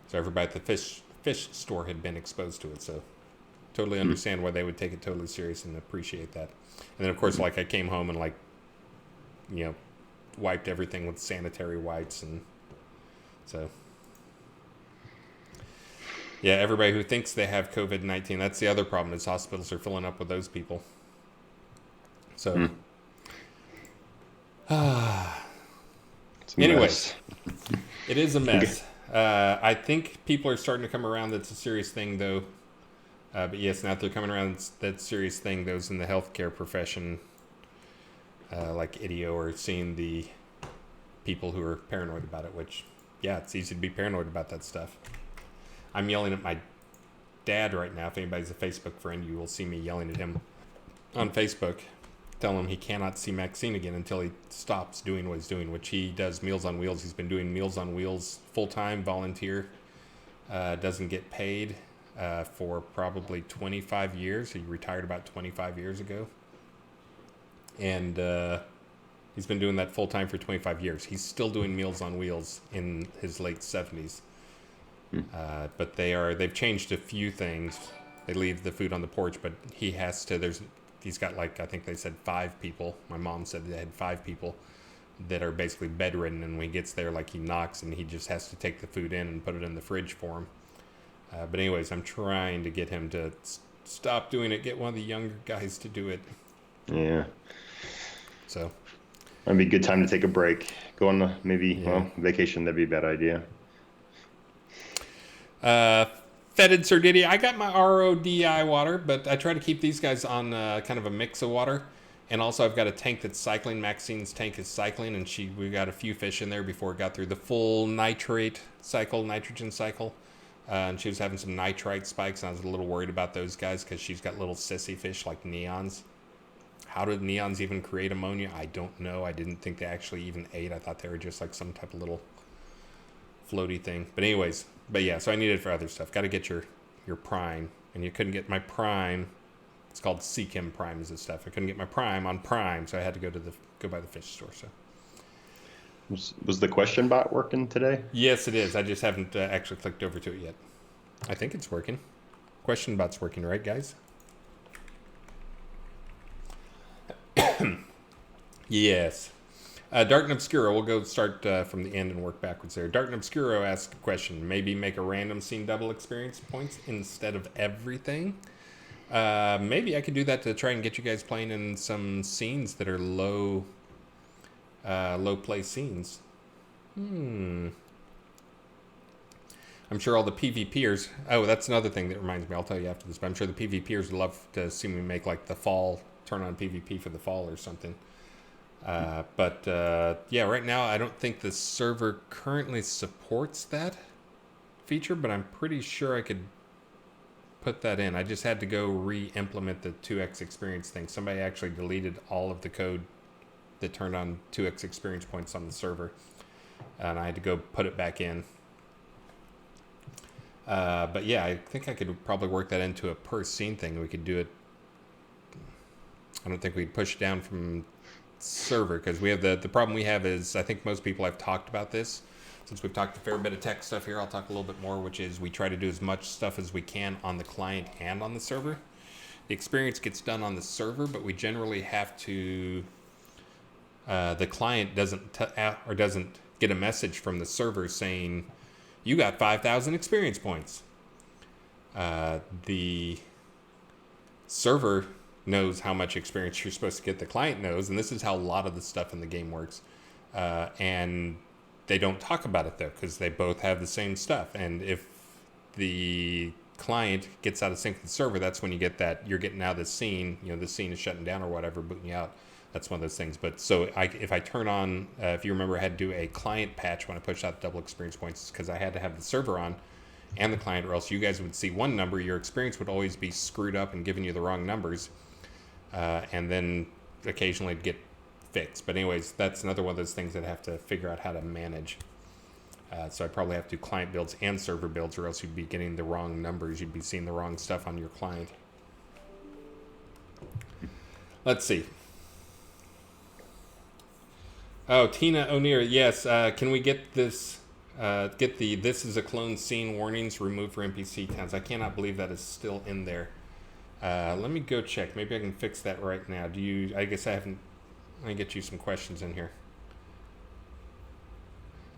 So everybody at the fish store had been exposed to it. So totally understand why they would take it totally serious and appreciate that. And then, of course, like I came home and wiped everything with sanitary wipes, and so yeah, everybody who thinks they have COVID-19, that's the other problem, is hospitals are filling up with those people. So anyways, it is a mess. I think people are starting to come around. That's a serious thing, though. But yes, now that they're coming around, that's a serious thing. Those in the healthcare profession, like Idio, are seeing the people who are paranoid about it, which, yeah, it's easy to be paranoid about that stuff. I'm yelling at my dad right now. If anybody's a Facebook friend, you will see me yelling at him on Facebook, telling him he cannot see Maxine again until he stops doing what he's doing, which he does Meals on Wheels. He's been doing Meals on Wheels full-time, volunteer, doesn't get paid for probably 25 years. He retired about 25 years ago. And he's been doing that full-time for 25 years. He's still doing Meals on Wheels in his late 70s. But they've changed a few things. They leave the food on the porch, but he's got, like, I think they said 5 people. My mom said they had 5 people that are basically bedridden, and when he gets there, like, he knocks and he just has to take the food in and put it in the fridge for him. But anyways, I'm trying to get him to stop doing it, get one of the younger guys to do it. Yeah. So that'd be a good time to take a break. Go on vacation. That'd be a bad idea. Fetid Surdity. I got my RODI water, but I try to keep these guys on kind of a mix of water. And also I've got a tank that's cycling. Maxine's tank is cycling, and we got a few fish in there before it got through the full nitrogen cycle. And she was having some nitrite spikes, and I was a little worried about those guys because she's got little sissy fish like neons. How did neons even create ammonia? I don't know. I didn't think they actually even ate. I thought they were just like some type of little floaty thing. But anyways, yeah, so I need it for other stuff. Got to get your Prime, and you couldn't get my Prime. It's called Seachem Prime is this stuff. I couldn't get my Prime on Prime, so I had to go by the fish store. So was the question bot working today? Yes, it is. I just haven't actually clicked over to it yet. I think it's working. Question bot's working, right, guys? Yes. Dart and Obscuro, we'll go start from the end and work backwards there. Dart and Obscuro asks a question. Maybe make a random scene double experience points instead of everything. Maybe I could do that to try and get you guys playing in some scenes that are low play scenes. I'm sure all the PvPers... Oh, that's another thing that reminds me. I'll tell you after this, but I'm sure the PvPers would love to see me make like the fall, turn on PvP for the fall or something. Yeah, right now I don't think the server currently supports that feature, but I'm pretty sure I could put that in. I just had to go re-implement the 2x experience thing. Somebody actually deleted all of the code that turned on 2x experience points on the server, and I had to go put it back in. But yeah, I think I could probably work that into a per scene thing. We could do it. I don't think we'd push it down from server because we have the problem we have is I think most people have talked about this. Since we've talked a fair bit of tech stuff here, I'll talk a little bit more, which is we try to do as much stuff as we can on the client and on the server. The experience gets done on the server, but we generally have to. The client doesn't get a message from the server saying you got 5,000 experience points. The server knows how much experience you're supposed to get. The client knows, and this is how a lot of the stuff in the game works. And they don't talk about it though, because they both have the same stuff. And if the client gets out of sync with the server, that's when you get that you're getting out of the scene. This scene is shutting down or whatever, booting you out. That's one of those things. But so if I turn on, if you remember, I had to do a client patch when I pushed out double experience points because I had to have the server on and the client, or else you guys would see one number. Your experience would always be screwed up and giving you the wrong numbers, and then occasionally it'd get fixed. But anyways, that's another one of those things that I have to figure out how to manage. So I probably have to do client builds and server builds, or else you'd be getting the wrong numbers. You'd be seeing the wrong stuff on your client. Let's see. Oh, Tina O'Neill, yes. Can we get this? Get the "this is a clone scene" warnings removed for NPC towns. I cannot believe that is still in there. Let me go check. Maybe I can fix that right now. Do you? I guess I haven't. Let me get you some questions in here.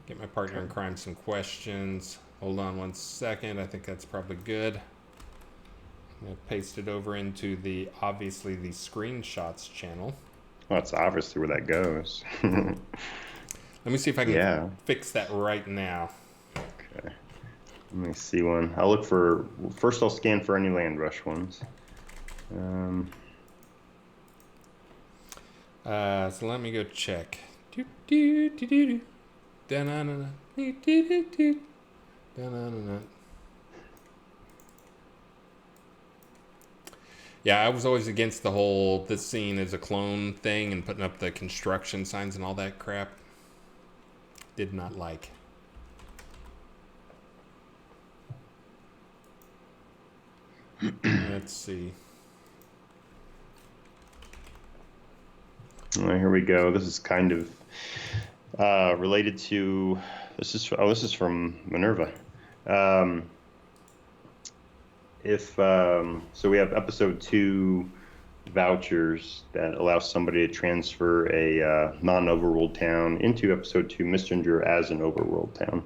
Get my partner in crime some questions. Hold on one second. I think that's probably good. I'm gonna paste it over into obviously the screenshots channel. Well, that's obviously where that goes. Let me see if I can fix that right now. Okay. Let me see one. I'll look for, first I'll scan for any land rush ones. So let me go check. Do, do, do, do, do. Da-na-na-na. Do, do, do, do. Da-na-na-na. Yeah, I was always against the whole "this scene is a clone" thing and putting up the construction signs and all that crap. Did not like. Let's see. Well, here we go. This is kind of related to. This is from Minerva. So we have episode 2 vouchers that allow somebody to transfer a non-overworld town into episode 2 Mistringer as an overworld town.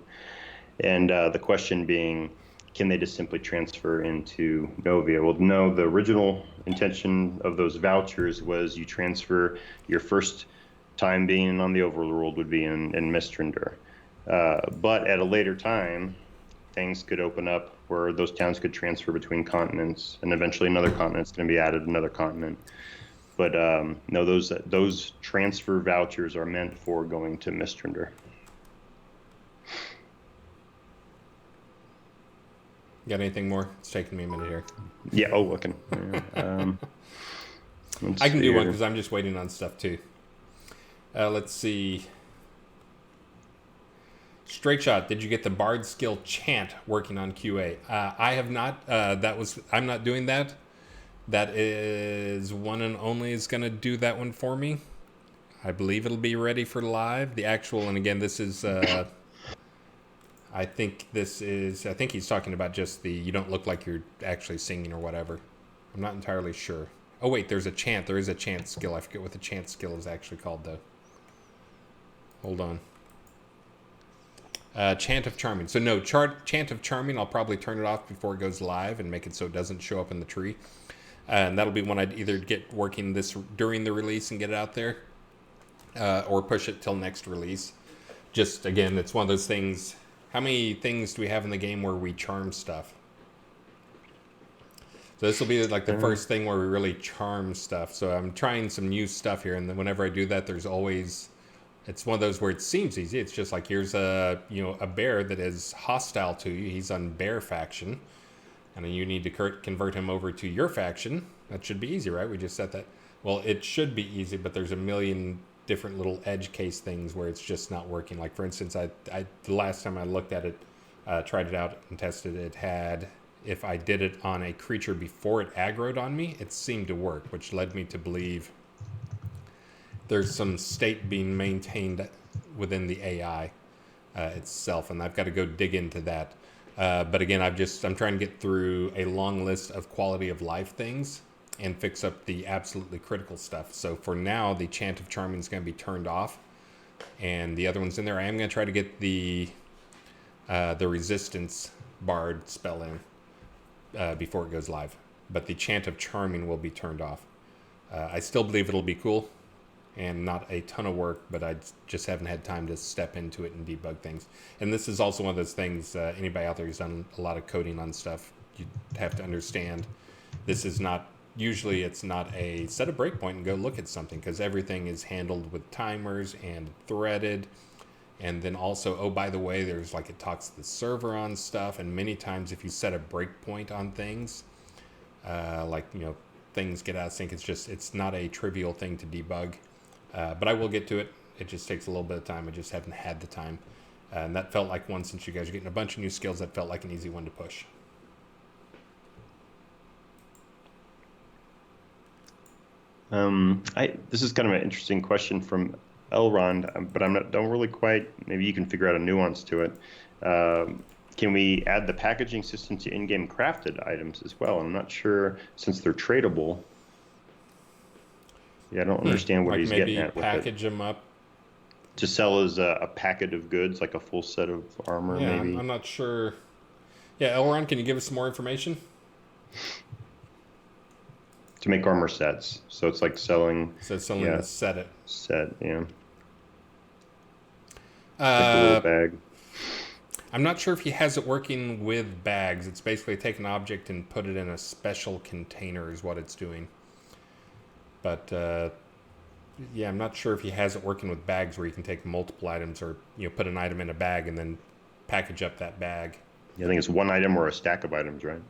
And the question being, can they just simply transfer into Novia? Well, no, the original intention of those vouchers was you transfer your first time being on the overworld would be in Mistringer. But at a later time, things could open up where those towns could transfer between continents, and eventually another continent's going to be added, another continent. But no, those transfer vouchers are meant for going to Mistringer. Got anything more? It's taking me a minute here. Yeah. Oh, looking. I can do one because I'm just waiting on stuff too. Let's see. Straight shot. Did you get the Bard skill chant working on QA? I have not. I'm not doing that. That is one and only is going to do that one for me. I believe it'll be ready for live. The actual, and again, this is. I think he's talking about just you don't look like you're actually singing or whatever. I'm not entirely sure. Oh wait, there's a chant. There is a chant skill. I forget what the chant skill is actually called though. Hold on. Chant of Charming. So no, Chant of Charming, I'll probably turn it off before it goes live and make it so it doesn't show up in the tree. And that'll be one I'd either get working this during the release and get it out there, or push it till next release. Just, again, it's one of those things. How many things do we have in the game where we charm stuff? So this will be like the first thing where we really charm stuff. So I'm trying some new stuff here, and then whenever I do that, there's always... It's one of those where it seems easy. It's just like, here's a bear that is hostile to you. He's on bear faction. And then you need to convert him over to your faction. That should be easy, right? We just set that. Well, it should be easy, but there's a million different little edge case things where it's just not working. Like, for instance, the last time I looked at it, Tried it out and tested it. If I did it on a creature before it aggroed on me, it seemed to work, which led me to believe there's some state being maintained within the AI itself, and I've got to go dig into that. But again, I'm trying to get through a long list of quality of life things and fix up the absolutely critical stuff. So for now, the Chant of Charming is going to be turned off, and the other one's in there. I am going to try to get the Resistance Bard spell in before it goes live, but the Chant of Charming will be turned off. I still believe it'll be cool and not a ton of work, but I just haven't had time to step into it and debug things. And this is also one of those things, anybody out there who's done a lot of coding on stuff, you have to understand this is not, usually it's not a set a breakpoint and go look at something, because everything is handled with timers and threaded. And then also, oh, by the way, there's like, it talks to the server on stuff. And many times if you set a breakpoint on things, things get out of sync. It's not a trivial thing to debug. But I will get to it. It just takes a little bit of time. I just haven't had the time. And that felt like one, since you guys are getting a bunch of new skills, that felt like an easy one to push. This is kind of an interesting question from Elrond, but don't really quite, maybe you can figure out a nuance to it. Can we add the packaging system to in-game crafted items as well? I'm not sure, since they're tradable. Yeah, I don't understand what he's getting at with it. Maybe package them up. To sell as a packet of goods, like a full set of armor, yeah, maybe? I'm not sure. Yeah, Elrond, can you give us some more information? To make armor sets. So it's like selling... So it's selling the set. Set, yeah. Like a little bag. I'm not sure if he has it working with bags. It's basically take an object and put it in a special container is what it's doing. But, I'm not sure if he has it working with bags where you can take multiple items or, put an item in a bag and then package up that bag. Yeah, I think it's one item or a stack of items, right?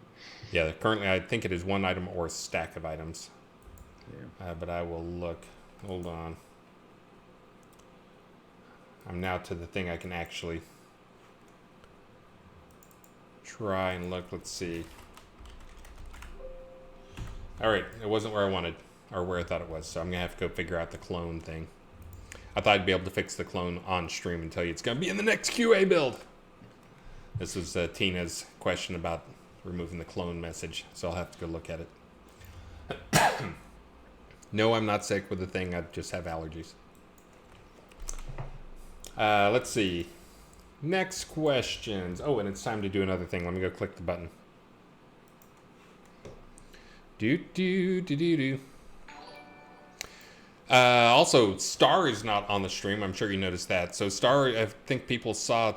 Yeah, currently I think it is one item or a stack of items. Yeah. But I will look. Hold on. I'm now to the thing I can actually try and look. Let's see. All right, it wasn't where I wanted, or where I thought it was, so I'm going to have to go figure out the clone thing. I thought I'd be able to fix the clone on stream and tell you it's going to be in the next QA build. This was Tina's question about removing the clone message, so I'll have to go look at it. No, I'm not sick with the thing. I just have allergies. Let's see. Next questions. Oh, and it's time to do another thing. Let me go click the button. Do. Also, Star is not on the stream. I'm sure you noticed that. So Star, I think people saw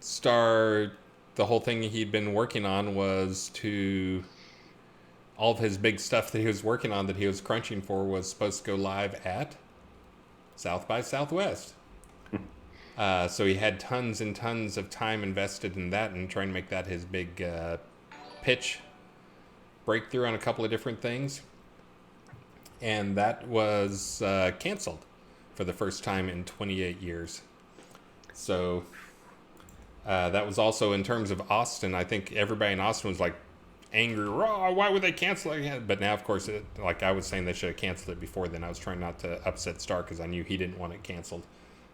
Star, the whole thing he'd been working on was to... all of his big stuff that he was working on that he was crunching for was supposed to go live at South by Southwest. So he had tons and tons of time invested in that and trying to make that his big pitch breakthrough on a couple of different things. And that was canceled for the first time in 28 years. So that was also in terms of Austin. I think everybody in Austin was like angry. Raw, why would they cancel it? But now, of course, like I was saying, they should have canceled it before then. I was trying not to upset Star because I knew he didn't want it canceled.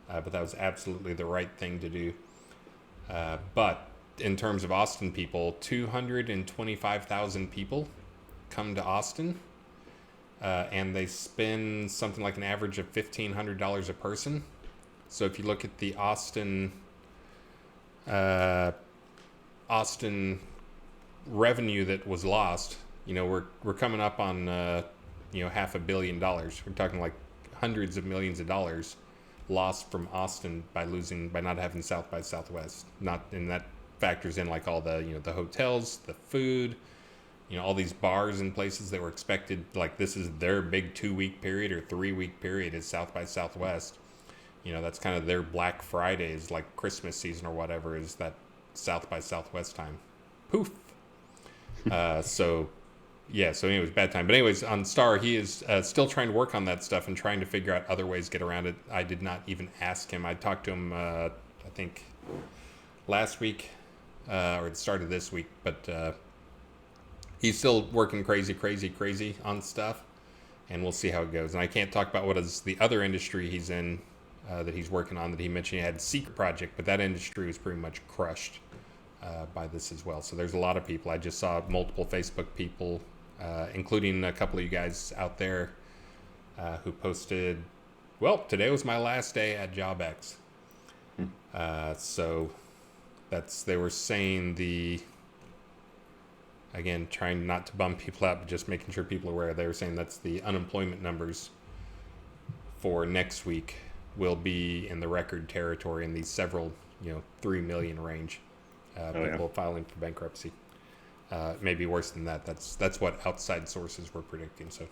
But that was absolutely the right thing to do. But in terms of Austin people, 225,000 people come to Austin. And they spend something like an average of $1,500 a person. So if you look at the Austin revenue that was lost, we're coming up on $500 million. We're talking like hundreds of millions of dollars lost from Austin by not having South by Southwest. And that factors in like all the the hotels, the food, all these bars and places that were expected, like this is their big 2-week period or 3-week period is South by Southwest. That's kind of their Black Fridays, like Christmas season or whatever, is that South by Southwest time. Poof. So anyways, bad time. But anyways, on Star, he is still trying to work on that stuff and trying to figure out other ways to get around it. I did not even ask him. I talked to him, I think last week, or it started this week, but he's still working crazy on stuff, and we'll see how it goes. And I can't talk about what is the other industry he's in that he's working on that he mentioned he had a secret project, but that industry was pretty much crushed by this as well. So there's a lot of people. I just saw multiple Facebook people, including a couple of you guys out there who posted, well, today was my last day at JobX. So they were saying again, trying not to bum people out, but just making sure people are aware. They were saying that's the unemployment numbers for next week will be in the record territory in these several, 3 million range people filing for bankruptcy. Maybe worse than that. That's what outside sources were predicting. So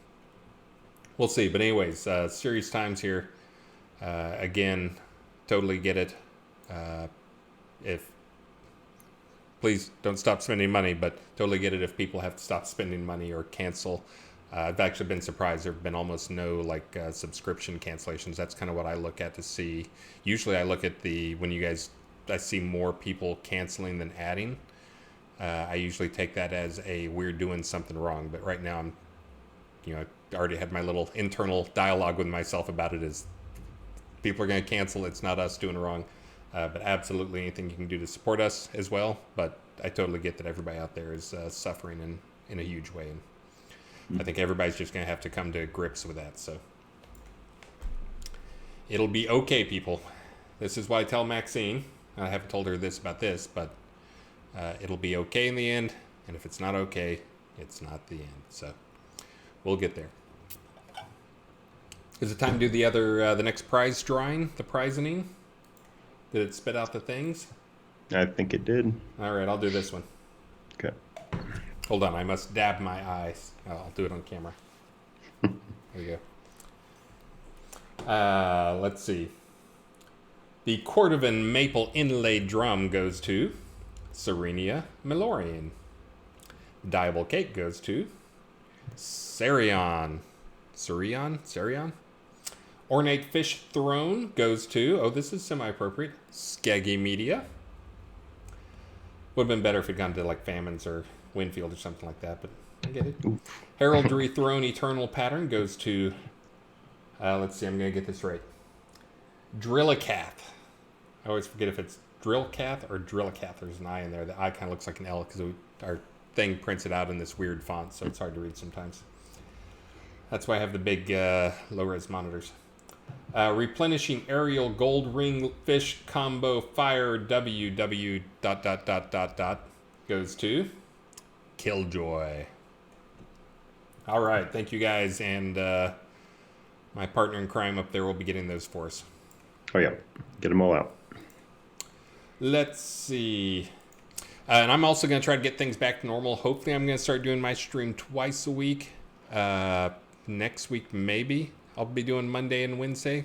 we'll see. But anyways, serious times here. Again, totally get it. Please don't stop spending money, but totally get it if people have to stop spending money or cancel. I've actually been surprised. There have been almost no subscription cancellations. That's kind of what I look at to see. Usually I look at I see more people canceling than adding. I usually take that as we're doing something wrong. But right now I already had my little internal dialogue with myself about it is people are going to cancel. It's not us doing wrong. But absolutely anything you can do to support us as well. But I totally get that everybody out there is suffering in a huge way. And I think everybody's just going to have to come to grips with that. So it'll be okay, people. This is why I tell Maxine. I haven't told her this about this, but it'll be okay in the end. And if it's not okay, it's not the end. So we'll get there. Is it time to do the next prize drawing, the prizing? Did it spit out the things? I think it did. All right, I'll do this one. Okay. Hold on, I must dab my eyes. I'll do it on camera. There we go. Let's see. The Cordovan maple inlaid drum goes to Serenia Melorian. Diable cake goes to Sarion. Sarion? Ornate fish throne goes to, this is semi-appropriate, Skeggy Media. Would have been better if it gone to Famines or Winfield or something like that, but I get it. Oof. Heraldry Throne Eternal Pattern goes to, let's see, I'm going to get this right. Drillacath. I always forget if it's Drillcath or Drillacath. There's an I in there. The I kind of looks like an L because our thing prints it out in this weird font, so it's hard to read sometimes. That's why I have the big low-res monitors. Replenishing aerial gold ring fish combo fire WW ... goes to Killjoy. All right, thank you guys, and my partner in crime up there will be getting those for us. Oh yeah, get them all out. Let's see. And I'm also going to try to get things back to normal. Hopefully I'm going to start doing my stream twice a week. Next week, maybe. I'll be doing Monday and Wednesday,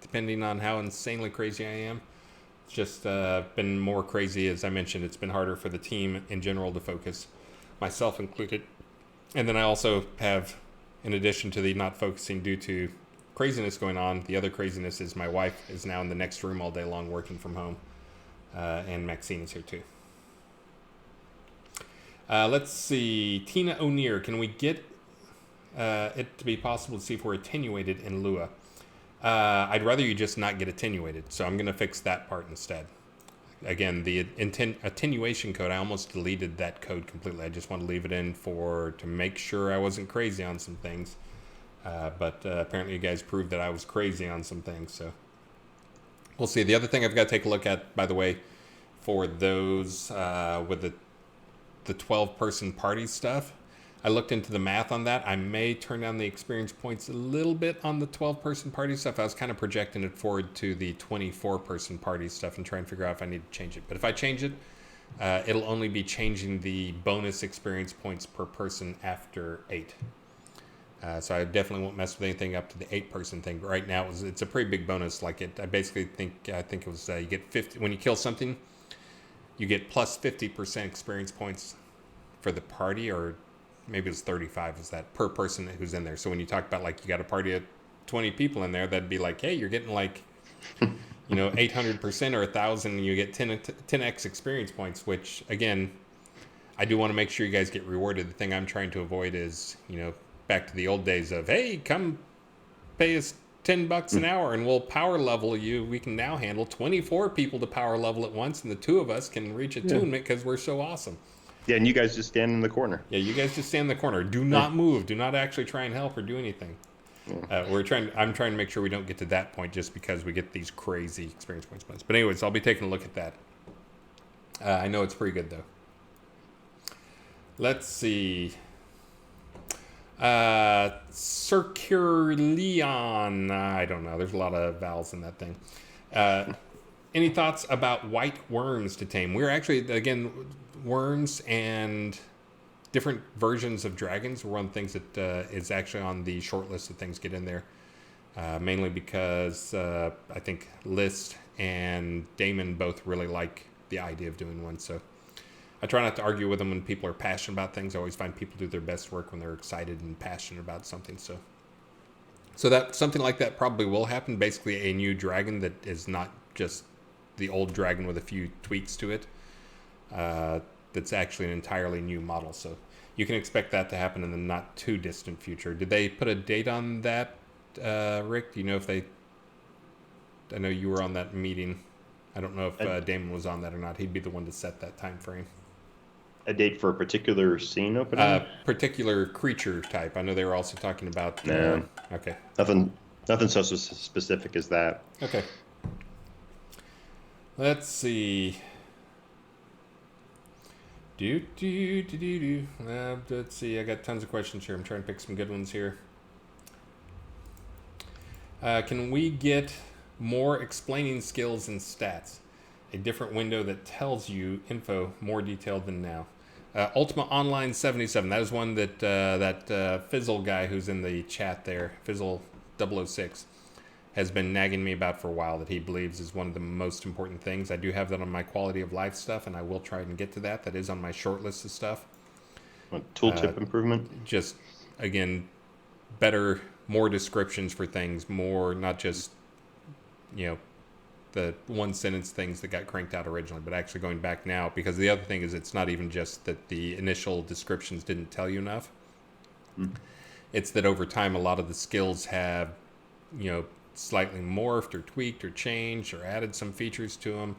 depending on how insanely crazy I am. It's just been more crazy, as I mentioned. It's been harder for the team in general to focus, myself included. And then I also have, in addition to the not focusing due to craziness going on, the other craziness is my wife is now in the next room all day long working from home. And Maxine is here too. Let's see. Tina O'Neill, can we get it to be possible to see if we're attenuated in Lua? I'd rather you just not get attenuated, so I'm going to fix that part instead. Again, the attenuation code, I almost deleted that code completely. I just want to leave it in to make sure I wasn't crazy on some things. But apparently you guys proved that I was crazy on some things, so we'll see. The other thing I've got to take a look at, by the way, for those with the 12-person party stuff, I looked into the math on that. I may turn down the experience points a little bit on the 12-person party stuff. I was kind of projecting it forward to the 24-person party stuff and trying to figure out if I need to change it. But if I change it, it'll only be changing the bonus experience points per person after 8. So I definitely won't mess with anything up to the 8-person thing. But right now, it's a pretty big bonus. I basically think it was you get 50 when you kill something, you get plus 50% experience points for the party, or maybe it's 35 is that per person who's in there. So when you talk about you got a party of 20 people in there, that'd be hey, you're getting 800% or 1,000, you get 10x experience points, which, again, I do want to make sure you guys get rewarded. The thing I'm trying to avoid is, back to the old days of, hey, come pay us $10 an hour and we'll power level you. We can now handle 24 people to power level at once, and the two of us can reach attunement because we're so awesome. Yeah, and you guys just stand in the corner. Yeah, you guys just stand in the corner. Do not move. Do not actually try and help or do anything. I'm trying to make sure we don't get to that point just because we get these crazy experience points. But anyways, I'll be taking a look at that. I know it's pretty good though. Let's see. Circuleon. I don't know. There's a lot of vowels in that thing. Any thoughts about white worms to tame? We're actually, again, worms and different versions of dragons were one of the things that is actually on the short list of things to get in there. Mainly because I think List and Damon both really like the idea of doing one. So I try not to argue with them when people are passionate about things. I always find people do their best work when they're excited and passionate about something. So that something like that probably will happen. Basically, a new dragon that is not just the old dragon with a few tweaks to it. That's actually an entirely new model. So you can expect that to happen in the not too distant future. Did they put a date on that, Rick? Do you know if they... I know you were on that meeting. I don't know if Damon was on that or not. He'd be the one to set that time frame. A date for a particular scene opening? Particular creature type. I know they were also talking about... No. Okay. Nothing so specific as that. Okay. Let's see. Let's see. I got tons of questions here. I'm trying to pick some good ones here. Can we get more explaining skills and stats? A different window that tells you info more detailed than now. Ultima Online 77. That is one that Fizzle guy who's in the chat there, Fizzle 006, has been nagging me about for a while, that he believes is one of the most important things. I do have that on my quality of life stuff, and I will try and get to that. That is on my short list of stuff. What, tooltip improvement? Just, again, better, more descriptions for things, more, not just, the one sentence things that got cranked out originally, but actually going back now, because the other thing is it's not even just that the initial descriptions didn't tell you enough. It's that over time a lot of the skills have, slightly morphed or tweaked or changed or added some features to them,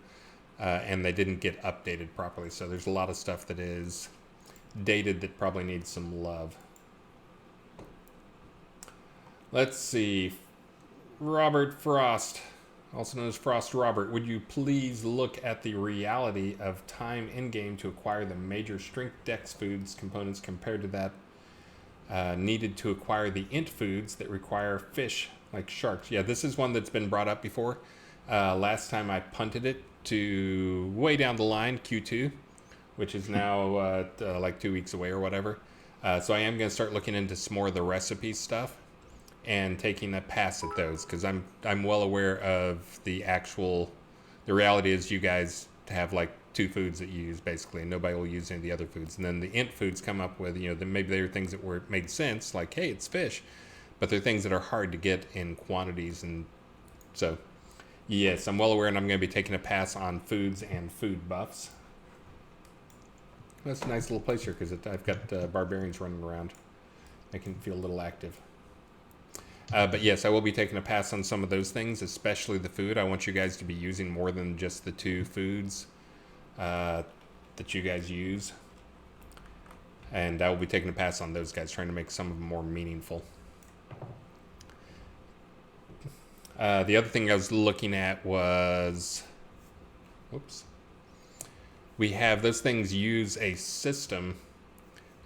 and they didn't get updated properly. So there's a lot of stuff that is dated that probably needs some love. Let's see. Robert Frost, also known as Frost Robert, would you please look at the reality of time in-game to acquire the major strength dex foods components compared to that needed to acquire the int foods that require fish like sharks? Yeah, this is one that's been brought up before. Last time I punted it to way down the line, Q2, which is now like 2 weeks away or whatever. So I am going to start looking into some more of the recipe stuff and taking a pass at those, because I'm well aware of the reality is you guys have like 2 foods that you use basically, and nobody will use any of the other foods. And then the int foods come up with, then maybe there are things that made sense, like, hey, it's fish, but they're things that are hard to get in quantities. And so, yes, I'm well aware, and I'm going to be taking a pass on foods and food buffs. That's a nice little place here, because I've got barbarians running around, making it feel a little active. But yes, I will be taking a pass on some of those things, especially the food. I want you guys to be using more than just the 2 foods that you guys use. And I will be taking a pass on those guys, trying to make some of them more meaningful. The other thing I was looking at was... We have those things use a system.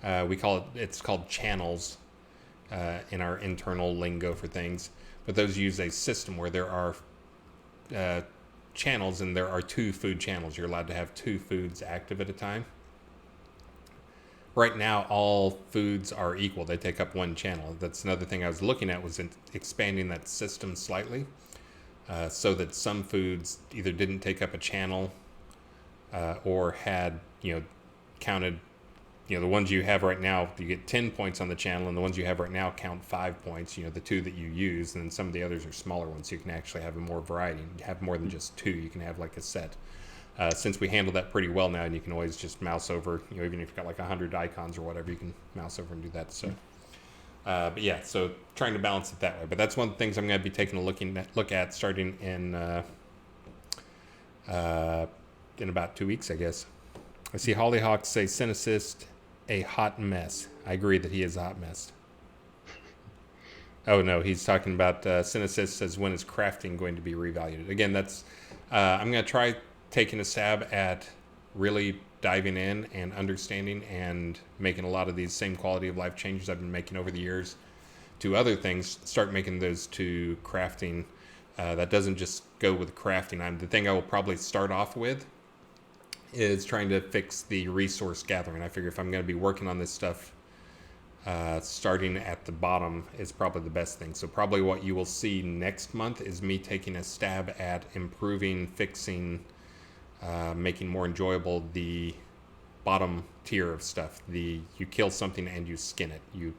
It's called channels. In our internal lingo for things, but those use a system where there are channels, and there are 2 food channels. You're allowed to have 2 foods active at a time. Right now, all foods are equal. They take up 1 channel. That's another thing I was looking at, was expanding that system slightly, so that some foods either didn't take up a channel or had, counted the ones you have right now, you get 10 points on the channel, and the ones you have right now count 5 points, the 2 that you use, and then some of the others are smaller ones, so you can actually have more variety. You have more than just 2. You can have like a set. Since we handle that pretty well now, and you can always just mouse over, even if you've got like 100 icons or whatever, you can mouse over and do that. So, but yeah, so trying to balance it that way. But that's one of the things I'm going to be taking a look at starting in about 2 weeks, I guess. I see Hollyhock say Synesist a hot mess. I agree that he is a hot mess. Oh no, he's talking about Synesist says, when is crafting going to be reevaluated? Again, that's I'm going to try taking a stab at really diving in and understanding and making a lot of these same quality of life changes I've been making over the years to other things, start making those to crafting. That doesn't just go with crafting. The thing I will probably start off with is trying to fix the resource gathering. I figure if I'm going to be working on this stuff, starting at the bottom is probably the best thing. So probably what you will see next month is me taking a stab at improving, fixing, making more enjoyable the bottom tier of stuff. You kill something and you skin it. You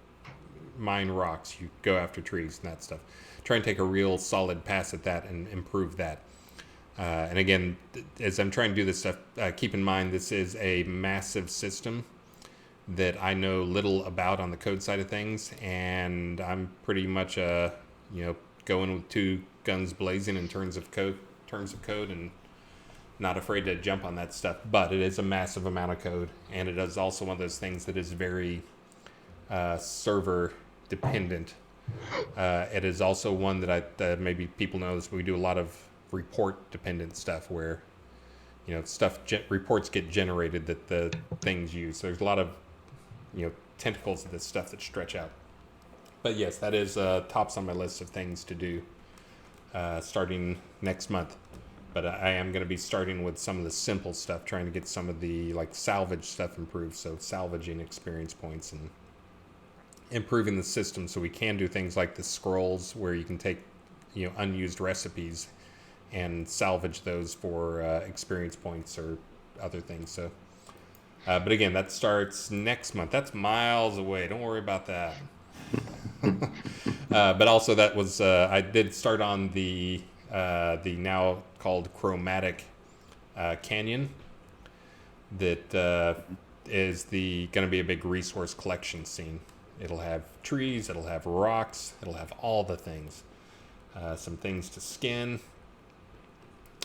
mine rocks. You go after trees and that stuff. Try and take a real solid pass at that and improve that. And again, as I'm trying to do this stuff, keep in mind this is a massive system that I know little about on the code side of things, and I'm pretty much going with 2 guns blazing in terms of code, and not afraid to jump on that stuff. But it is a massive amount of code, and it is also one of those things that is very server dependent. It is also one that maybe people know this, but we do a lot of report dependent stuff where reports get generated that the things use. So there's a lot of tentacles of this stuff that stretch out. But yes, that is tops on my list of things to do starting next month. But I am going to be starting with some of the simple stuff, trying to get some of the salvage stuff improved. So salvaging experience points and improving the system so we can do things like the scrolls where you can take unused recipes and salvage those for experience points or other things. So, but again, that starts next month. That's miles away. Don't worry about that. But also, that was I did start on the now called Chromatic Canyon. That is going to be a big resource collection scene. It'll have trees. It'll have rocks. It'll have all the things. Some things to skin.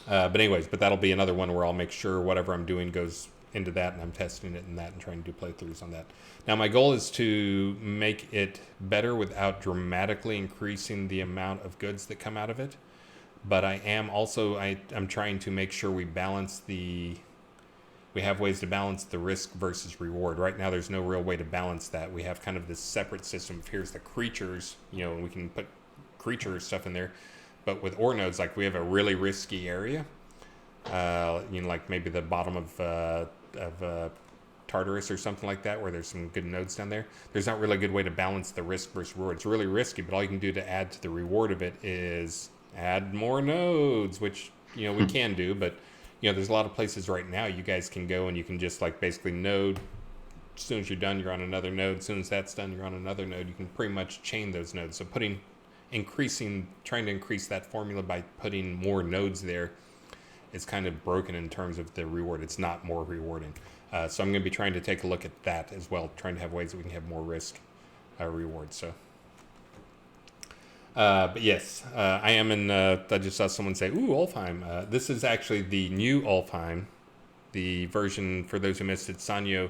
But that'll be another one where I'll make sure whatever I'm doing goes into that, and I'm testing it in that and trying to do playthroughs on that. Now, my goal is to make it better without dramatically increasing the amount of goods that come out of it. But I am also, I'm trying to make sure we have ways to balance the risk versus reward. Right now, there's no real way to balance that. We have kind of this separate system of here's the creatures, and we can put creature stuff in there. But with ore nodes, we have a really risky area, like maybe the bottom of Tartarus or something like that, where there's some good nodes down there. There's not really a good way to balance the risk versus reward. It's really risky, but all you can do to add to the reward of it is add more nodes, which, we can do. But, there's a lot of places right now you guys can go and you can just basically node. As soon as you're done, you're on another node. As soon as that's done, you're on another node. You can pretty much chain those nodes. So trying to increase that formula by putting more nodes there is kind of broken in terms of the reward. It's not more rewarding. So I'm going to be trying to take a look at that as well, trying to have ways that we can have more risk reward. So, but yes, I am in, I just saw someone say, ooh, Ulfheim. This is actually the new Ulfheim, the version, for those who missed it, Sanyo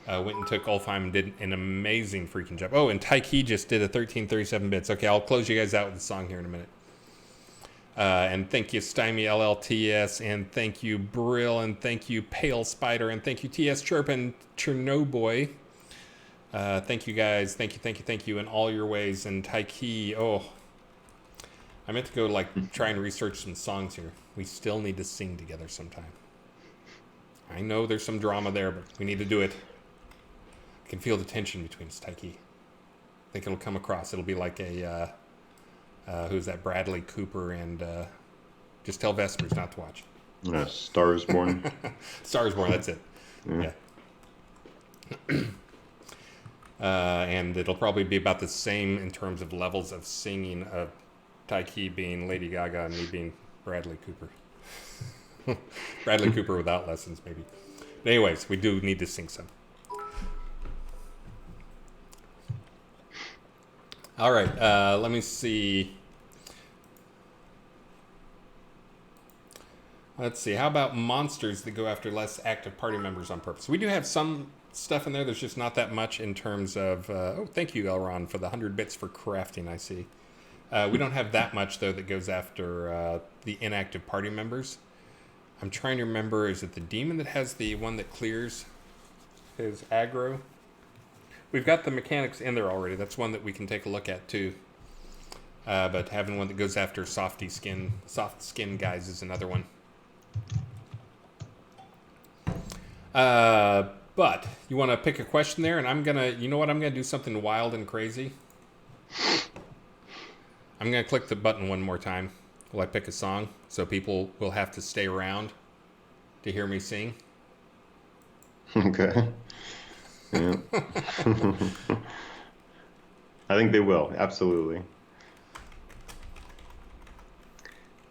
went and took Ulfheim and did an amazing freaking job. Oh, and Taiki just did a 1337 bits. Okay, I'll close you guys out with a song here in a minute. And thank you, Stymie LLTS, and thank you, Brill, and thank you, Pale Spider, and thank you, TS Chirp and Chernobyl. Thank you, guys. Thank you in all your ways. And Taiki, I meant to go try and research some songs here. We still need to sing together sometime. I know there's some drama there, but we need to do it. I can feel the tension between us, Taiki. I think it'll come across. It'll be like a, who's that, Bradley Cooper, and just tell Vespers not to watch. Stars Born. Stars Born, that's it. Yeah. And it'll probably be about the same in terms of levels of singing of Taiki being Lady Gaga and me being Bradley Cooper. Bradley Cooper without lessons, maybe. But anyways, we do need to sing some. All right, let me see. Let's see. How about monsters that go after less active party members on purpose? We do have some stuff in there. There's just not that much in terms of. Oh, thank you, Elron, for the 100 bits for crafting. I see. We don't have that much though that goes after the inactive party members. I'm trying to remember. Is it the demon that has the one that clears his aggro? We've got the mechanics in there already. That's one that we can take a look at too. But having one that goes after soft skin guys is another one. But you want to pick a question there, and I'm gonna. You know what? I'm gonna do something wild and crazy. I'm gonna click the button one more time while I pick a song, so people will have to stay around to hear me sing. Okay. Yeah. I think they will, absolutely.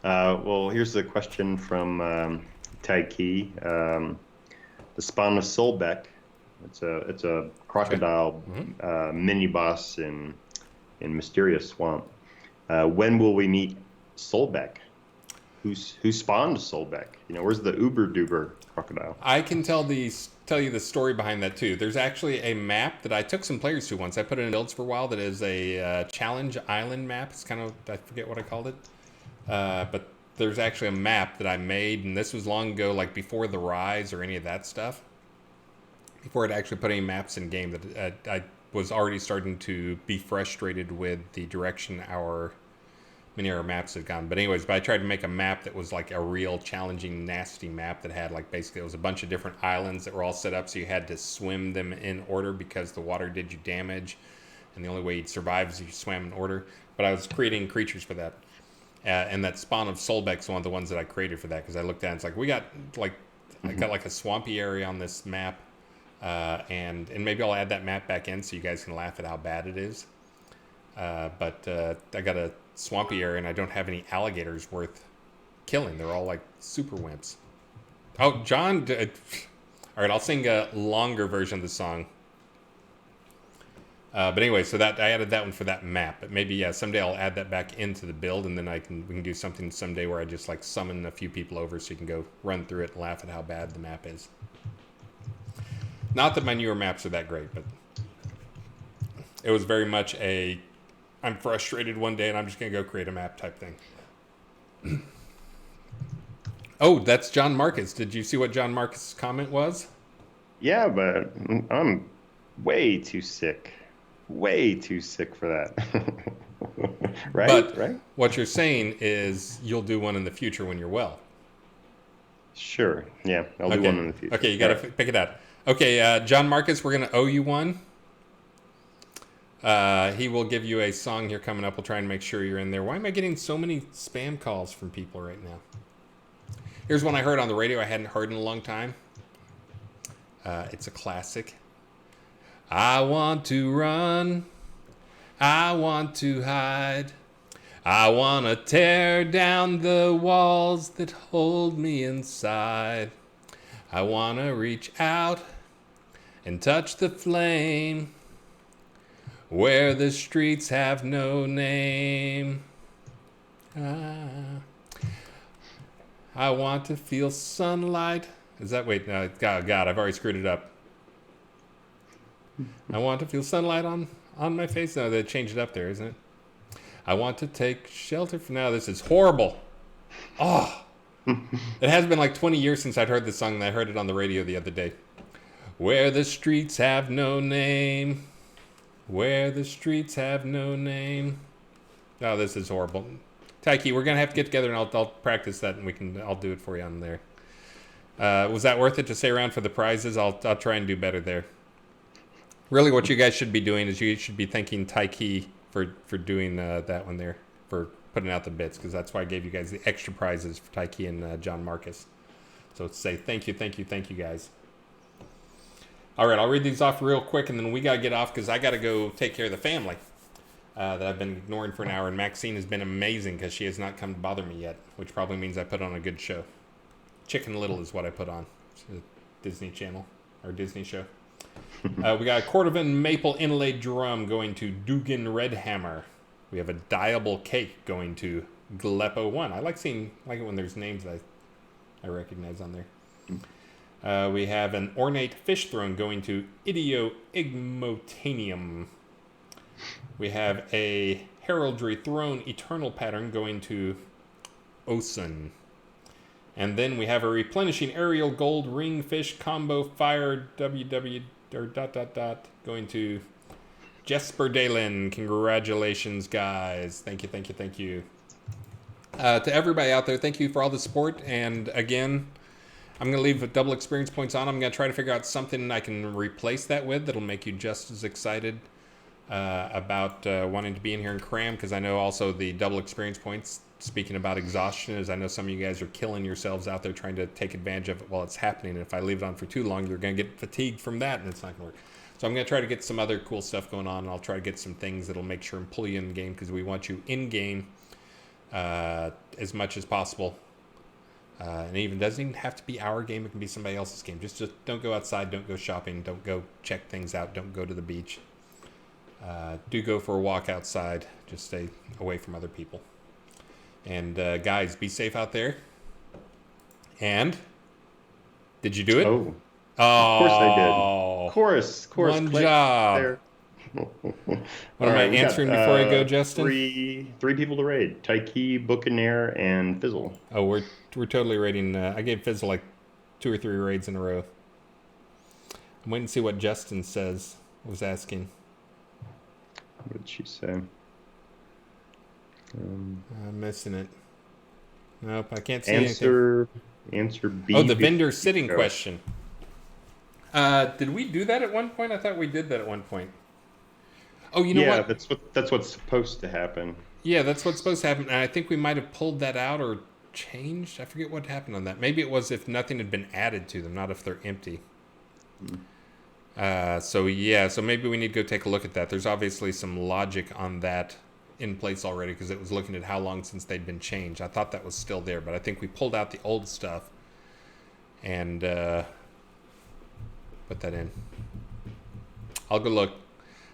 Well, here's a question from Taiki. The spawn of Solbeck. It's a crocodile mini boss in Mysterious Swamp. When will we meet Solbeck? Who spawned Solbeck? You know, where's the Uber Duber crocodile? I can tell you the story behind that too. There's actually a map that I took some players to once. I put it in builds for a while. That is a challenge island map. It's kind of, I forget what I called it, but there's actually a map that I made, and this was long ago, like before the Rise or any of that stuff. Before I'd actually put any maps in game, that I was already starting to be frustrated with the direction our many of our maps had gone. But anyways, I tried to make a map that was like a real challenging, nasty map that had like basically it was a bunch of different islands that were all set up so you had to swim them in order because the water did you damage, and the only way you'd survive is if you swam in order. But I was creating creatures for that. And that spawn of Solbeck's one of the ones that I created for that, because I looked at it, it's like we got like I got like a swampy area on this map, and maybe I'll add that map back in so you guys can laugh at how bad it is. But I got a swampy area and I don't have any alligators worth killing. They're all like super wimps. Oh, John! All right, I'll sing a longer version of the song. But anyway, so that I added that one for that map. But maybe someday I'll add that back into the build, and then we can do something someday where I just like summon a few people over so you can go run through it and laugh at how bad the map is. Not that my newer maps are that great, but it was very much I'm frustrated one day and I'm just gonna go create a map type thing. Oh, that's John Marcus. Did you see what John Marcus' comment was? Yeah, but I'm way too sick. Way too sick for that. Right? But right? What you're saying is you'll do one in the future when you're well. Sure. Yeah, I'll do one in the future. Okay, you got to pick it out. Okay, John Marcus, we're going to owe you one. He will give you a song here coming up. We'll try and make sure you're in there. Why am I getting so many spam calls from people right now? Here's one I heard on the radio I hadn't heard in a long time. It's a classic. I want to run. I want to hide. I want to tear down the walls that hold me inside. I want to reach out and touch the flame where the streets have no name. I want to feel sunlight. Is that, wait, no, God, I've already screwed it up. I want to feel sunlight on my face. No, they changed it up there, isn't it? I want to take shelter from now. This is horrible. Oh, it has been like 20 years since I'd heard this song, and I heard it on the radio the other day. Where the streets have no name. Where the streets have no name. Oh, this is horrible. Taiki, we're going to have to get together, and I'll practice that, and I'll do it for you on there. Was that worth it to stay around for the prizes? I'll try and do better there. Really, what you guys should be doing is you should be thanking Taiki for doing that one there, for putting out the bits, because that's why I gave you guys the extra prizes for Taiki and John Marcus. So say thank you, guys. All right, I'll read these off real quick, and then we got to get off because I got to go take care of the family that I've been ignoring for an hour. And Maxine has been amazing because she has not come to bother me yet, which probably means I put on a good show. Chicken Little is what I put on. It's a Disney Channel or Disney show. We got a Cordovan maple inlaid drum going to Dugan Redhammer. We have a dyeable cake going to Gleppo1. I like it when there's names that I recognize on there. We have an ornate fish throne going to Ideo Igmotanium. We have a heraldry throne eternal pattern going to Osun. And then we have a replenishing aerial gold ring fish combo fire WW or ... going to Jesper Dalen. Congratulations, guys. Thank you. To everybody out there, thank you for all the support. And again, I'm going to leave double experience points on. I'm going to try to figure out something I can replace that with that'll make you just as excited about wanting to be in here and cram, because I know also the double experience points, speaking about exhaustion, is I know some of you guys are killing yourselves out there trying to take advantage of it while it's happening. And if I leave it on for too long, you're going to get fatigued from that, and it's not going to work. So I'm going to try to get some other cool stuff going on, and I'll try to get some things that'll make sure and pull you in the game, because we want you in game as much as possible. And it even doesn't even have to be our game. It can be somebody else's game. Just don't go outside. Don't go shopping. Don't go check things out. Don't go to the beach. Do go for a walk outside. Just stay away from other people. And guys, be safe out there. And did you do it? Oh, of course I did. Of course. One Click job. there. What am I answering before I go, Justin? Three people to raid: Taiki, Buccaneer, and Fizzle. Oh, we're totally raiding. I gave Fizzle like 2 or 3 raids in a row. I'm waiting to see what Justin says. Was asking. What did she say? I'm missing it. Nope, I can't see answer anything. B. Oh, the vendor sitting question. Did we do that at one point? I thought we did that at one point. Oh, you know what? Yeah, that's what's supposed to happen. Yeah, that's what's supposed to happen. And I think we might have pulled that out or changed. I forget what happened on that. Maybe it was if nothing had been added to them, not if they're empty. So maybe we need to go take a look at that. There's obviously some logic on that in place already, because it was looking at how long since they'd been changed. I thought that was still there, but I think we pulled out the old stuff and put that in. I'll go look.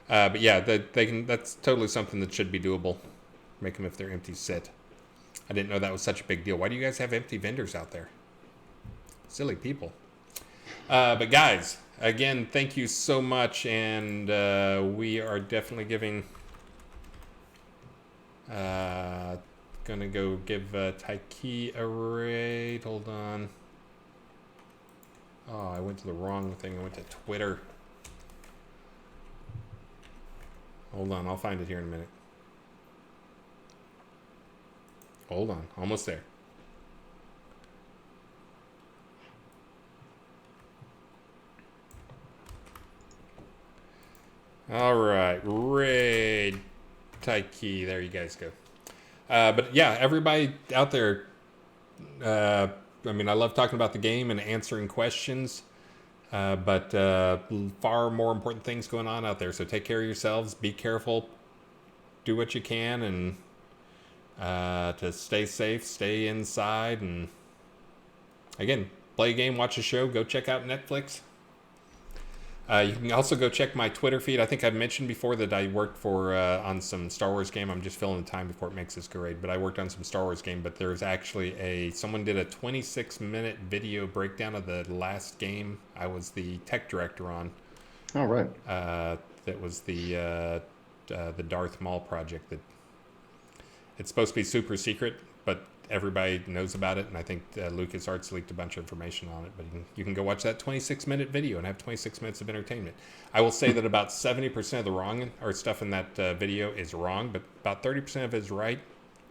But yeah, that's totally something that should be doable. Make them, if they're empty, sit. I didn't know that was such a big deal. Why do you guys have empty vendors out there? Silly people. But guys, again, thank you so much, and we are definitely giving... gonna go give Taiki a raid. Hold on. Oh, I went to the wrong thing. I went to Twitter. Hold on, I'll find it here in a minute. Hold on, almost there. All right, raid Taiki. There you guys go. But yeah, everybody out there, I mean, I love talking about the game and answering questions, but far more important things going on out there. So take care of yourselves, be careful, do what you can, and to stay safe, stay inside, and again, play a game, watch a show, go check out Netflix. You can also go check my Twitter feed. I think I've mentioned before that I worked for on some Star Wars game. I'm just filling the time before it makes this grade. But I worked on some Star Wars game. But there's actually someone did a 26-minute video breakdown of the last game I was the tech director on. Oh, right. That was the Darth Maul project. That it's supposed to be super secret, but everybody knows about it, and I think LucasArts leaked a bunch of information on it. But you can go watch that 26-minute video and have 26 minutes of entertainment. I will say that about 70% of the wrong or stuff in that video is wrong, but about 30% of it is right,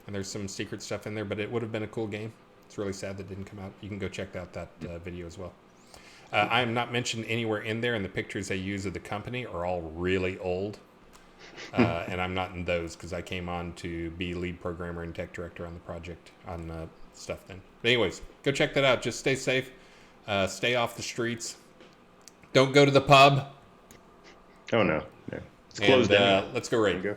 and there's some secret stuff in there. But it would have been a cool game. It's really sad that didn't come out. You can go check out that video as well. I am not mentioned anywhere in there, and the pictures they use of the company are all really old. And I'm not in those because I came on to be lead programmer and tech director on the project on stuff then. But anyways, go check that out. Just stay safe. Stay off the streets. Don't go to the pub. Oh no, no. It's closed And down. let's go raid. There you go.